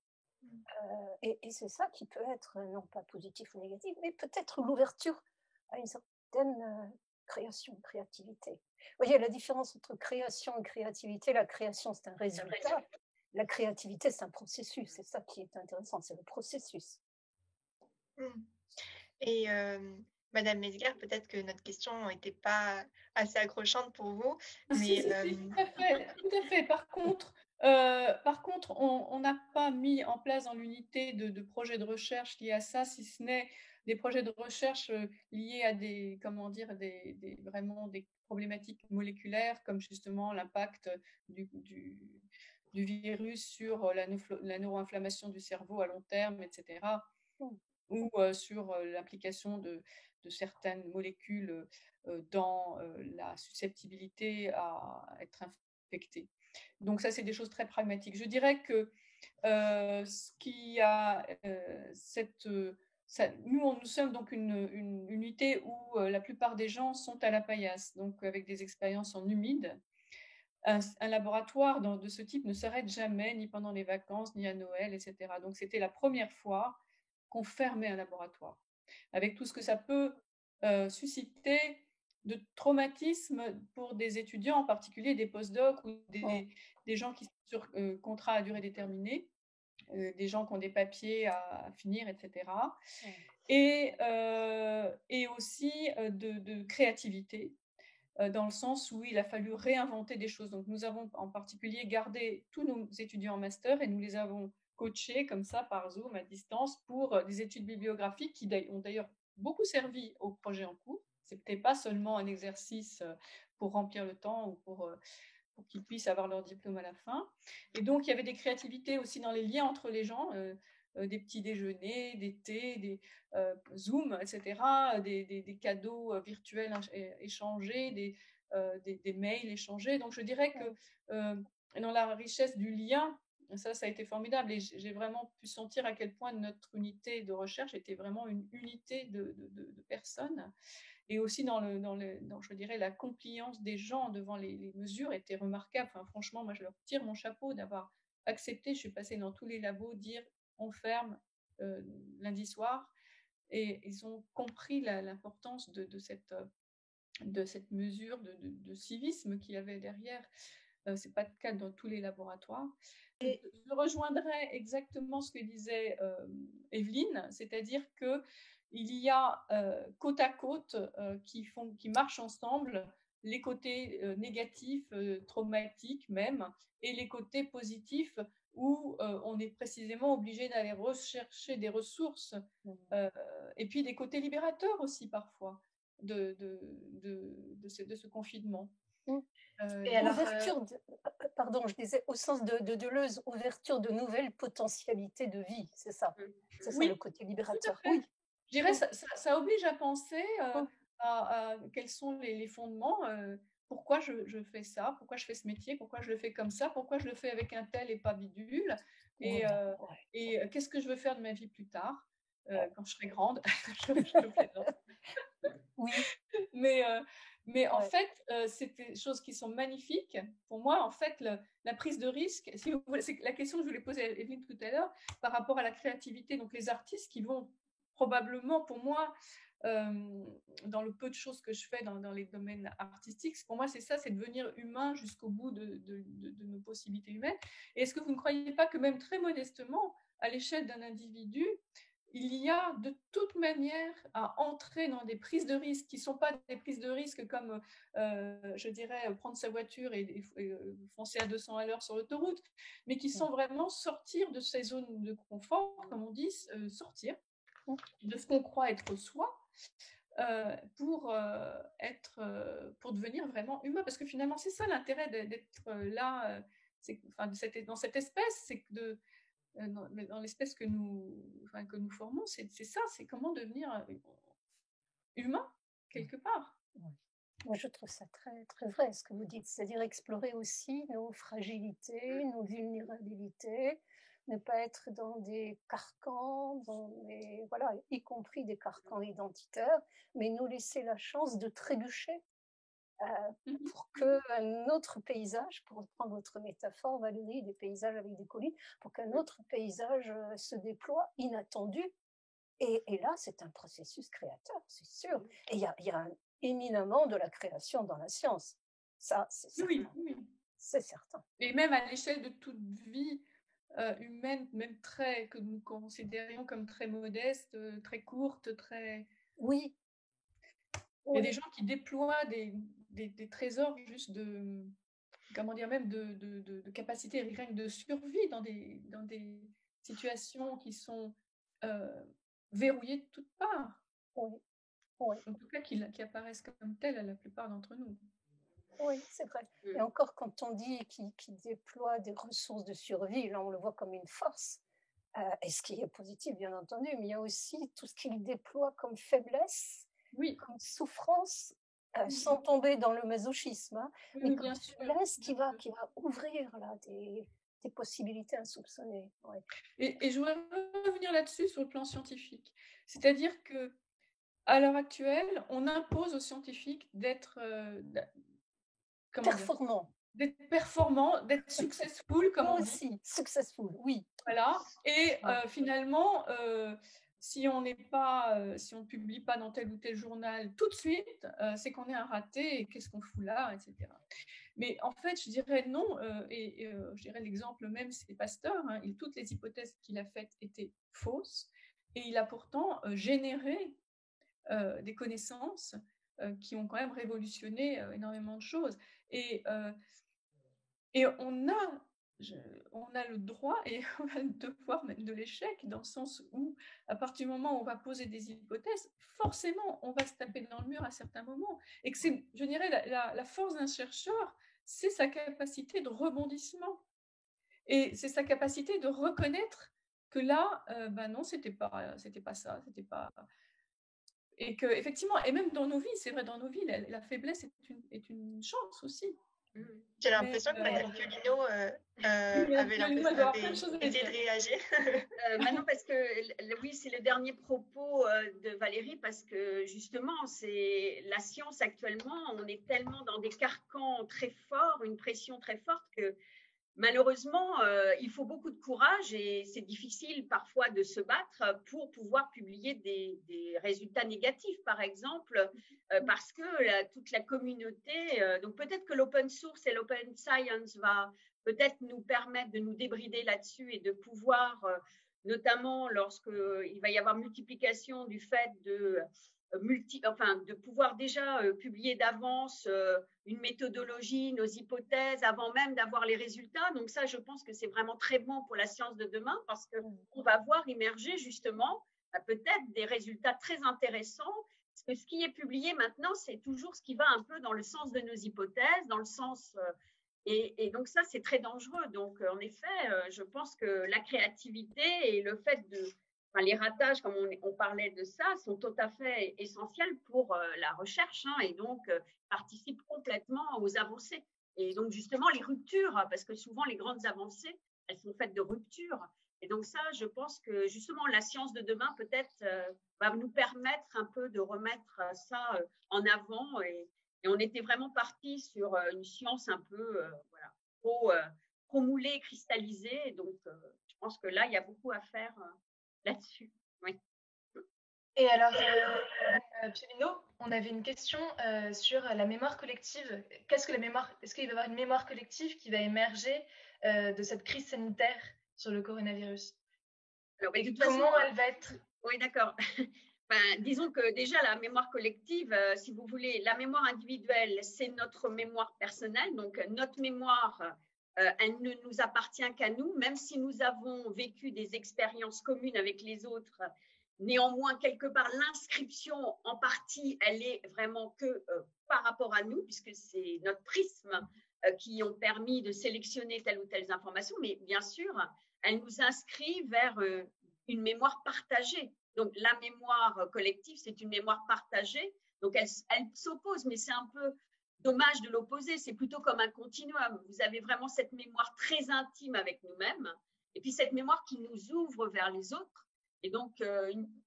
Et c'est ça qui peut être, non pas positif ou négatif, mais peut-être l'ouverture à une certaine créativité. Vous voyez, la différence entre création et créativité, la création, c'est un résultat. La créativité, c'est un processus. C'est ça qui est intéressant, c'est le processus. Et Madame Mesgar, peut-être que notre question n'était pas assez accrochante pour vous. Mais, tout à fait. Par contre, Par contre, on n'a pas mis en place dans l'unité de projets de recherche liés à ça, si ce n'est des projets de recherche liés à comment dire, vraiment des problématiques moléculaires, comme justement l'impact du virus sur la neuroinflammation du cerveau à long terme, etc. Ou sur l'implication de certaines molécules dans la susceptibilité à être infectée. Donc ça, c'est des choses très pragmatiques. Je dirais que ce qui a nous sommes donc une unité où la plupart des gens sont à la paillasse, donc avec des expériences en humide. Un laboratoire de ce type ne s'arrête jamais, ni pendant les vacances, ni à Noël, etc. Donc c'était la première fois qu'on fermait un laboratoire, avec tout ce que ça peut susciter de traumatisme pour des étudiants, en particulier des postdocs ou des gens qui sont sur contrat à durée déterminée, des gens qui ont des papiers à finir, etc. Et aussi de créativité, dans le sens où il a fallu réinventer des choses. Donc nous avons en particulier gardé tous nos étudiants en master et nous les avons coachés comme ça par Zoom à distance pour des études bibliographiques qui ont d'ailleurs beaucoup servi au projet en cours. Ce n'était pas seulement un exercice pour remplir le temps ou pour qu'ils puissent avoir leur diplôme à la fin. Et donc, il y avait des créativités aussi dans les liens entre les gens, des petits déjeuners, des thés, des Zoom, etc., des cadeaux virtuels échangés, des mails échangés. Donc, je dirais que dans la richesse du lien, ça a été formidable. Et j'ai vraiment pu sentir à quel point notre unité de recherche était vraiment une unité de personnes. Et aussi dans je dirais, la compliance des gens devant les mesures était remarquable. Enfin, franchement, moi, je leur tire mon chapeau d'avoir accepté. Je suis passée dans tous les labos dire on ferme lundi soir. Et ils ont compris l'importance de cette mesure de civisme qu'il y avait derrière. Ce n'est pas le cas dans tous les laboratoires. Et je rejoindrais exactement ce que disait Evelyne, c'est-à-dire qu'il y a côte à côte qui marchent ensemble les côtés négatifs, traumatiques même, et les côtés positifs où on est précisément obligé d'aller rechercher des ressources, et puis des côtés libérateurs aussi parfois de ce confinement. Et alors, pardon, je disais au sens de Deleuze, ouverture de nouvelles potentialités de vie, c'est ça. C'est ça le côté libérateur. Oui. Je dirais ça oblige à penser à quels sont les fondements, pourquoi je fais ça, pourquoi je fais ce métier, pourquoi je le fais comme ça, pourquoi je le fais avec un tel et pas bidule, et qu'est-ce que je veux faire de ma vie plus tard, quand je serai grande. Oui. Mais en fait, c'est des choses qui sont magnifiques. Pour moi, en fait, la prise de risque, si vous voulez, c'est la question que je voulais poser à Evelyne tout à l'heure, par rapport à la créativité. Donc, les artistes qui vont probablement, pour moi, dans le peu de choses que je fais dans les domaines artistiques, pour moi, c'est ça, c'est devenir humain jusqu'au bout de nos possibilités humaines. Et est-ce que vous ne croyez pas que même très modestement, à l'échelle d'un individu, il y a de toute manière à entrer dans des prises de risque qui ne sont pas des prises de risque comme, je dirais, prendre sa voiture et foncer à 200 à l'heure sur l'autoroute, mais qui sont vraiment sortir de ces zones de confort, comme on dit, sortir de ce qu'on croit être soi, pour devenir vraiment humain. Parce que finalement, c'est ça l'intérêt d'être là, dans cette espèce, c'est que dans l'espèce que nous formons, c'est ça, c'est comment devenir humain, quelque part. Moi, je trouve ça très, très vrai, ce que vous dites, c'est-à-dire explorer aussi nos fragilités, nos vulnérabilités, ne pas être dans des carcans, voilà, y compris des carcans identitaires, mais nous laisser la chance de trébucher pour qu'un autre paysage, pour reprendre votre métaphore, Valérie, des paysages avec des collines, pour qu'un autre paysage se déploie inattendu. Et là, c'est un processus créateur, c'est sûr. Et il y a éminemment de la création dans la science. Ça, c'est certain. Oui. C'est certain. Et même à l'échelle de toute vie humaine, même que nous considérions comme très modeste, très courte, très... Oui. Il y a des gens qui déploient des trésors juste de comment dire, même de capacité rien que de survie dans des situations qui sont verrouillées de toutes parts. Oui, oui. En tout cas, qui apparaissent comme telles à la plupart d'entre nous. Oui, c'est vrai. Et encore, quand on dit qu'il déploie des ressources de survie, là, on le voit comme une force. Et ce qui est positif, bien entendu, mais il y a aussi tout ce qu'il déploie comme faiblesse, oui, comme souffrance, sans tomber dans le masochisme, hein, mais comme faiblesse qui va ouvrir là, des possibilités insoupçonnées. Ouais. Et je voudrais revenir là-dessus sur le plan scientifique. C'est-à-dire que à l'heure actuelle, on impose aux scientifiques d'être performants, d'être successful, comme on dit. Aussi, successful, oui. Voilà. Et finalement, si on ne publie pas dans tel ou tel journal tout de suite, c'est qu'on est un raté et qu'est-ce qu'on fout là, etc. Mais en fait, je dirais non, je dirais l'exemple même, c'est Pasteur, hein, toutes les hypothèses qu'il a faites étaient fausses, et il a pourtant généré des connaissances qui ont quand même révolutionné énormément de choses. Et on a le droit et on a le devoir même de l'échec, dans le sens où, à partir du moment où on va poser des hypothèses, forcément, on va se taper dans le mur à certains moments. Et que c'est, je dirais, la force d'un chercheur, c'est sa capacité de rebondissement. Et c'est sa capacité de reconnaître que là, non, c'était pas ça, c'était pas... Et que, effectivement, et même dans nos vies, c'est vrai, dans nos vies, la faiblesse est une chance aussi. J'ai l'impression que Manon Violino avait essayé de réagir. Manon, parce que oui, c'est le dernier propos de Valérie, parce que justement, c'est la science actuellement, on est tellement dans des carcans très forts, une pression très forte que malheureusement, il faut beaucoup de courage et c'est difficile parfois de se battre pour pouvoir publier des résultats négatifs, par exemple, parce que toute la communauté, donc peut-être que l'open source et l'open science va peut-être nous permettre de nous débrider là-dessus et de pouvoir, notamment lorsqu'il va y avoir multiplication du fait de pouvoir déjà publier d'avance une méthodologie, nos hypothèses, avant même d'avoir les résultats. Donc ça, je pense que c'est vraiment très bon pour la science de demain, parce qu'on va voir émerger justement peut-être des résultats très intéressants. Parce que ce qui est publié maintenant, c'est toujours ce qui va un peu dans le sens de nos hypothèses, dans le sens... et donc ça, c'est très dangereux. Donc en effet, je pense que la créativité et le fait de... les ratages, comme on parlait de ça, sont tout à fait essentiels pour la recherche, hein, et donc participent complètement aux avancées. Et donc justement les ruptures, parce que souvent les grandes avancées, elles sont faites de ruptures. Et donc ça, je pense que justement la science de demain peut-être va nous permettre un peu de remettre ça en avant. Et on était vraiment parti sur une science un peu trop moulée, cristallisée. Et donc je pense que là, il y a beaucoup à faire là-dessus. Oui. Et alors, Pierino, on avait une question sur la mémoire collective. Qu'est-ce que la mémoire? Est-ce qu'il va y avoir une mémoire collective qui va émerger de cette crise sanitaire sur le coronavirus? Alors, et comment elle va être? Oui, d'accord. Disons que déjà, la mémoire collective, si vous voulez, la mémoire individuelle, c'est notre mémoire personnelle. Donc, notre mémoire, elle ne nous appartient qu'à nous, même si nous avons vécu des expériences communes avec les autres. Néanmoins, quelque part, l'inscription, en partie, elle est vraiment que par rapport à nous, puisque c'est notre prisme qui ont permis de sélectionner telle ou telle information. Mais bien sûr, elle nous inscrit vers une mémoire partagée. Donc, la mémoire collective, c'est une mémoire partagée. Donc, elle s'oppose, mais c'est un peu dommage de l'opposer. C'est plutôt comme un continuum. Vous avez vraiment cette mémoire très intime avec nous-mêmes, et puis cette mémoire qui nous ouvre vers les autres. Et donc,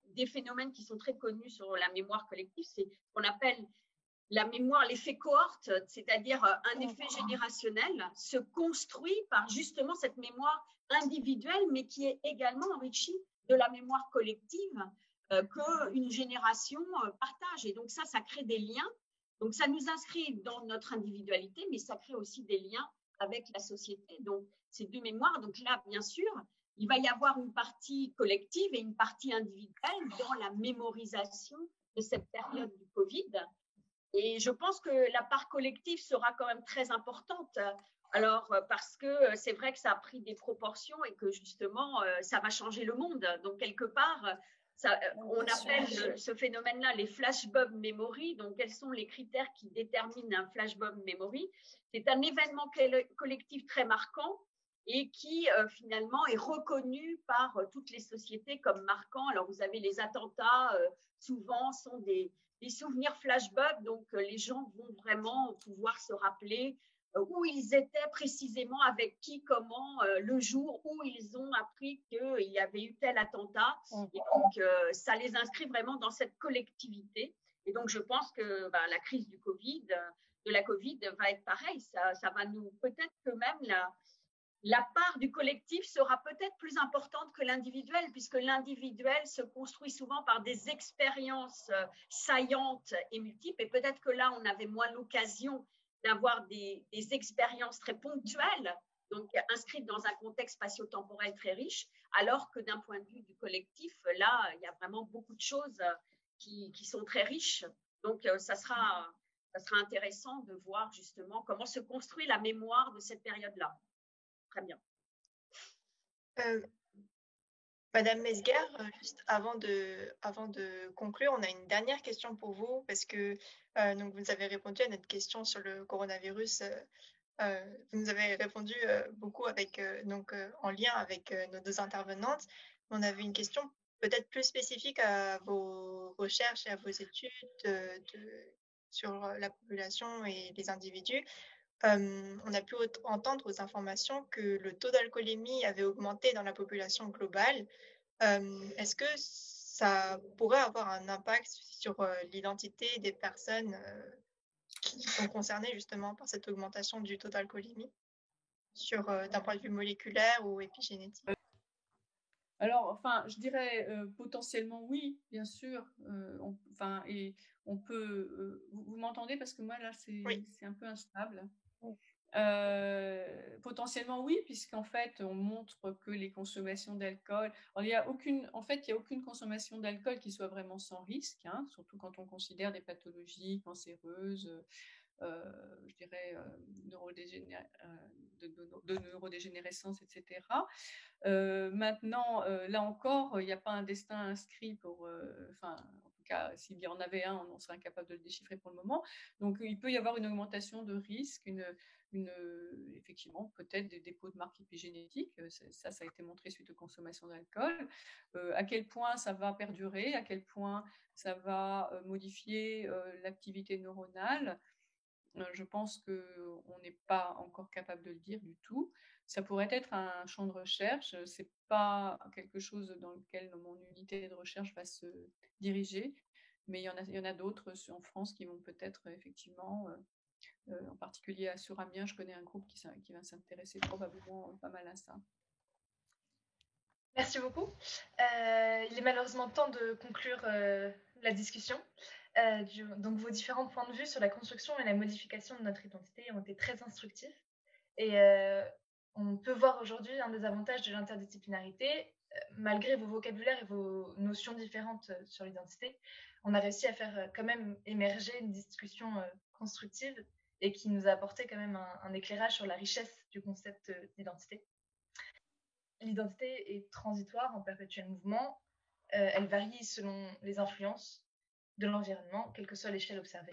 des phénomènes qui sont très connus sur la mémoire collective, c'est ce qu'on appelle la mémoire, l'effet cohorte, c'est-à-dire un effet générationnel se construit par justement cette mémoire individuelle, mais qui est également enrichie de la mémoire collective qu'une génération partage. Et donc ça crée des liens. Donc ça nous inscrit dans notre individualité, mais ça crée aussi des liens avec la société. Donc ces deux mémoires, donc là, bien sûr, il va y avoir une partie collective et une partie individuelle dans la mémorisation de cette période du Covid. Et je pense que la part collective sera quand même très importante. Alors, parce que c'est vrai que ça a pris des proportions et que justement, ça va changer le monde. Donc, quelque part, on appelle ce phénomène-là les flashbulb memory. Donc, quels sont les critères qui déterminent un flashbulb memory? C'est un événement collectif très marquant et qui finalement est reconnu par toutes les sociétés comme marquant. Alors, vous avez les attentats, souvent sont des souvenirs flashbulb, donc les gens vont vraiment pouvoir se rappeler où ils étaient précisément, avec qui, comment, le jour où ils ont appris qu'il y avait eu tel attentat. Et donc, ça les inscrit vraiment dans cette collectivité. Et donc, je pense que la crise de la Covid va être pareil. Ça va nous, peut-être que même la part du collectif sera peut-être plus importante que l'individuel, puisque l'individuel se construit souvent par des expériences saillantes et multiples. Et peut-être que là, on avait moins l'occasion d'avoir des expériences très ponctuelles, donc inscrites dans un contexte spatio-temporel très riche, alors que d'un point de vue du collectif, là, il y a vraiment beaucoup de choses qui sont très riches. Donc, ça sera intéressant de voir justement comment se construit la mémoire de cette période-là. Très bien. Madame Mesguer, juste avant de conclure, on a une dernière question pour vous parce que donc vous avez répondu à notre question sur le coronavirus. Vous nous avez répondu beaucoup avec en lien avec nos deux intervenantes. On avait une question peut-être plus spécifique à vos recherches et à vos études sur la population et les individus. On a pu entendre aux informations que le taux d'alcoolémie avait augmenté dans la population globale. Est-ce que ça pourrait avoir un impact sur l'identité des personnes qui sont concernées justement par cette augmentation du taux d'alcoolémie d'un point de vue moléculaire ou épigénétique? Alors, enfin, je dirais potentiellement oui, bien sûr. Et on peut. Vous m'entendez parce que moi là, Oui. c'est un peu instable. Potentiellement oui, puisqu'en fait, on montre que les consommations d'alcool. Il y a aucune consommation d'alcool qui soit vraiment sans risque, hein, surtout quand on considère des pathologies cancéreuses. Je dirais de neurodégénérescence, etc. Maintenant, là encore, il n'y a pas un destin inscrit pour, en tout cas, s'il y en avait un, on serait incapable de le déchiffrer pour le moment. Donc, il peut y avoir une augmentation de risque, effectivement, peut-être des dépôts de marques épigénétiques. Ça a été montré suite aux consommations d'alcool. À quel point ça va perdurer, à quel point ça va modifier l'activité neuronale, je pense qu'on n'est pas encore capable de le dire du tout. Ça pourrait être un champ de recherche. C'est pas quelque chose dans lequel mon unité de recherche va se diriger, mais il y en a d'autres en France qui vont peut-être effectivement, en particulier sur Amiens, je connais un groupe qui va s'intéresser probablement pas mal à ça. Merci beaucoup. Il est malheureusement temps de conclure la discussion. Donc vos différents points de vue sur la construction et la modification de notre identité ont été très instructifs. Et on peut voir aujourd'hui un des avantages de l'interdisciplinarité. Malgré vos vocabulaires et vos notions différentes sur l'identité, on a réussi à faire quand même émerger une discussion constructive et qui nous a apporté quand même un éclairage sur la richesse du concept d'identité. L'identité est transitoire, en perpétuel mouvement. Elle varie selon les influences de l'environnement, quelle que soit l'échelle observée.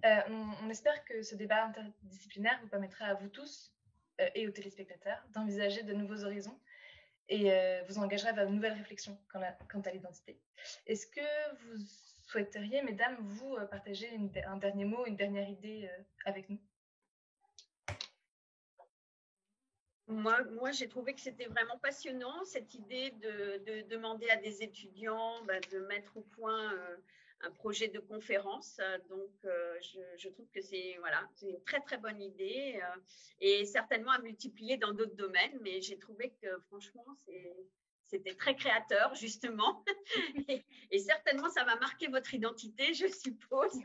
On espère que ce débat interdisciplinaire vous permettra à vous tous et aux téléspectateurs d'envisager de nouveaux horizons et vous engagera vers de nouvelles réflexions quant à l'identité. Est-ce que vous souhaiteriez, mesdames, vous partager un dernier mot, une dernière idée avec nous ? Moi, j'ai trouvé que c'était vraiment passionnant, cette idée de demander à des étudiants de mettre au point un projet de conférence. Donc, je trouve que c'est une très, très bonne idée et certainement à multiplier dans d'autres domaines. Mais j'ai trouvé que, franchement, c'était très créateur, justement. Et certainement, ça va marquer votre identité, je suppose,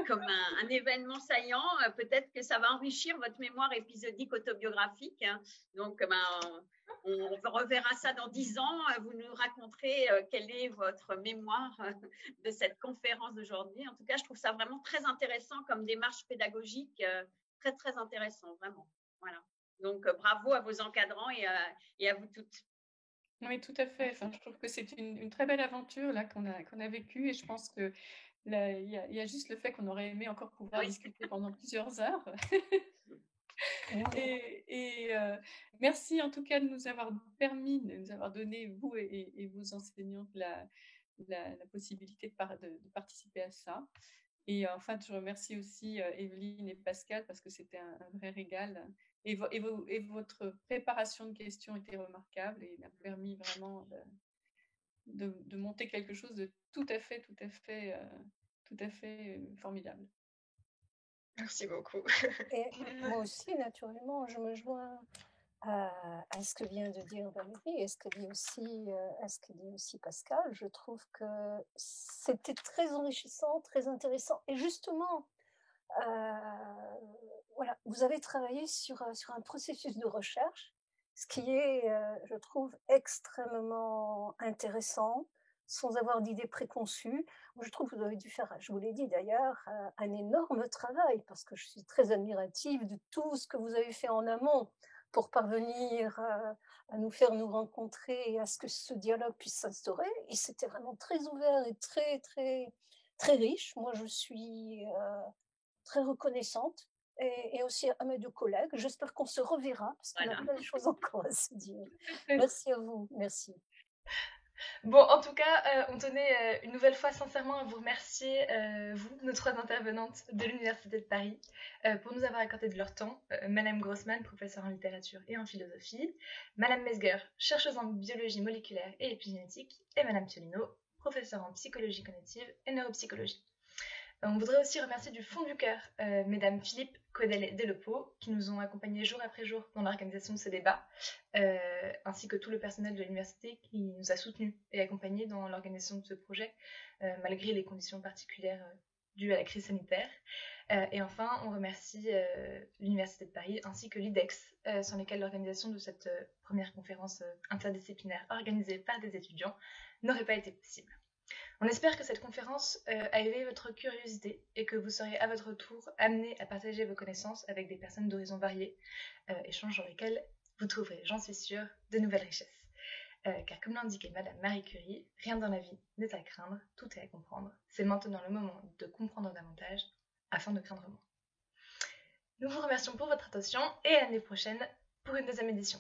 comme un événement saillant. Peut-être que ça va enrichir votre mémoire épisodique autobiographique. Donc, on reverra ça dans 10 ans. Vous nous raconterez quelle est votre mémoire de cette conférence d'aujourd'hui. En tout cas, je trouve ça vraiment très intéressant comme démarche pédagogique, très, très intéressant, vraiment. Voilà. Donc, bravo à vos encadrants et à vous toutes. Oui, tout à fait. Enfin, je trouve que c'est une très belle aventure là qu'on a vécue, et je pense que là, il y a juste le fait qu'on aurait aimé encore pouvoir discuter pendant plusieurs heures. Et merci en tout cas de nous avoir permis, de nous avoir donné, vous et vos enseignantes, la possibilité de participer à ça. Et enfin, je remercie aussi Evelyne et Pascal, parce que c'était un vrai régal. Et votre préparation de questions était remarquable et m'a permis vraiment de monter quelque chose de tout à fait formidable. Merci beaucoup. Et moi aussi, naturellement, je me joins à ce que vient de dire Valérie et ce que dit aussi Pascal. Je trouve que c'était très enrichissant, très intéressant. Et justement, voilà, vous avez travaillé sur un processus de recherche, ce qui est, je trouve, extrêmement intéressant, sans avoir d'idées préconçues. Je trouve que vous avez dû faire, je vous l'ai dit d'ailleurs, un énorme travail, parce que je suis très admirative de tout ce que vous avez fait en amont pour parvenir à nous faire nous rencontrer et à ce que ce dialogue puisse s'instaurer. Et c'était vraiment très ouvert et très, très, très riche. Moi, je suis très reconnaissante, et aussi à mes deux collègues. J'espère qu'on se reverra, parce qu'on a plein de choses encore à se dire. Merci à vous. Merci. Bon, en tout cas, on tenait une nouvelle fois sincèrement à vous remercier, vous, nos 3 intervenantes de l'Université de Paris, pour nous avoir accordé de leur temps. Madame Grossman, professeure en littérature et en philosophie, Madame Mesger, chercheuse en biologie moléculaire et épigénétique, et Madame Piolino, professeure en psychologie cognitive et neuropsychologie. On voudrait aussi remercier du fond du cœur Mesdames Philippe, Codel et Delopot, qui nous ont accompagnés jour après jour dans l'organisation de ce débat, ainsi que tout le personnel de l'université qui nous a soutenus et accompagnés dans l'organisation de ce projet, malgré les conditions particulières dues à la crise sanitaire. Et enfin, on remercie l'Université de Paris ainsi que l'IDEX, sans lesquels l'organisation de cette première conférence interdisciplinaire organisée par des étudiants n'aurait pas été possible. On espère que cette conférence a éveillé votre curiosité et que vous serez à votre tour amenés à partager vos connaissances avec des personnes d'horizons variés, échanges dans lesquels vous trouverez, j'en suis sûre, de nouvelles richesses. Car comme l'indiquait Madame Marie Curie, rien dans la vie n'est à craindre, tout est à comprendre. C'est maintenant le moment de comprendre davantage afin de craindre moins. Nous vous remercions pour votre attention et à l'année prochaine pour une deuxième édition.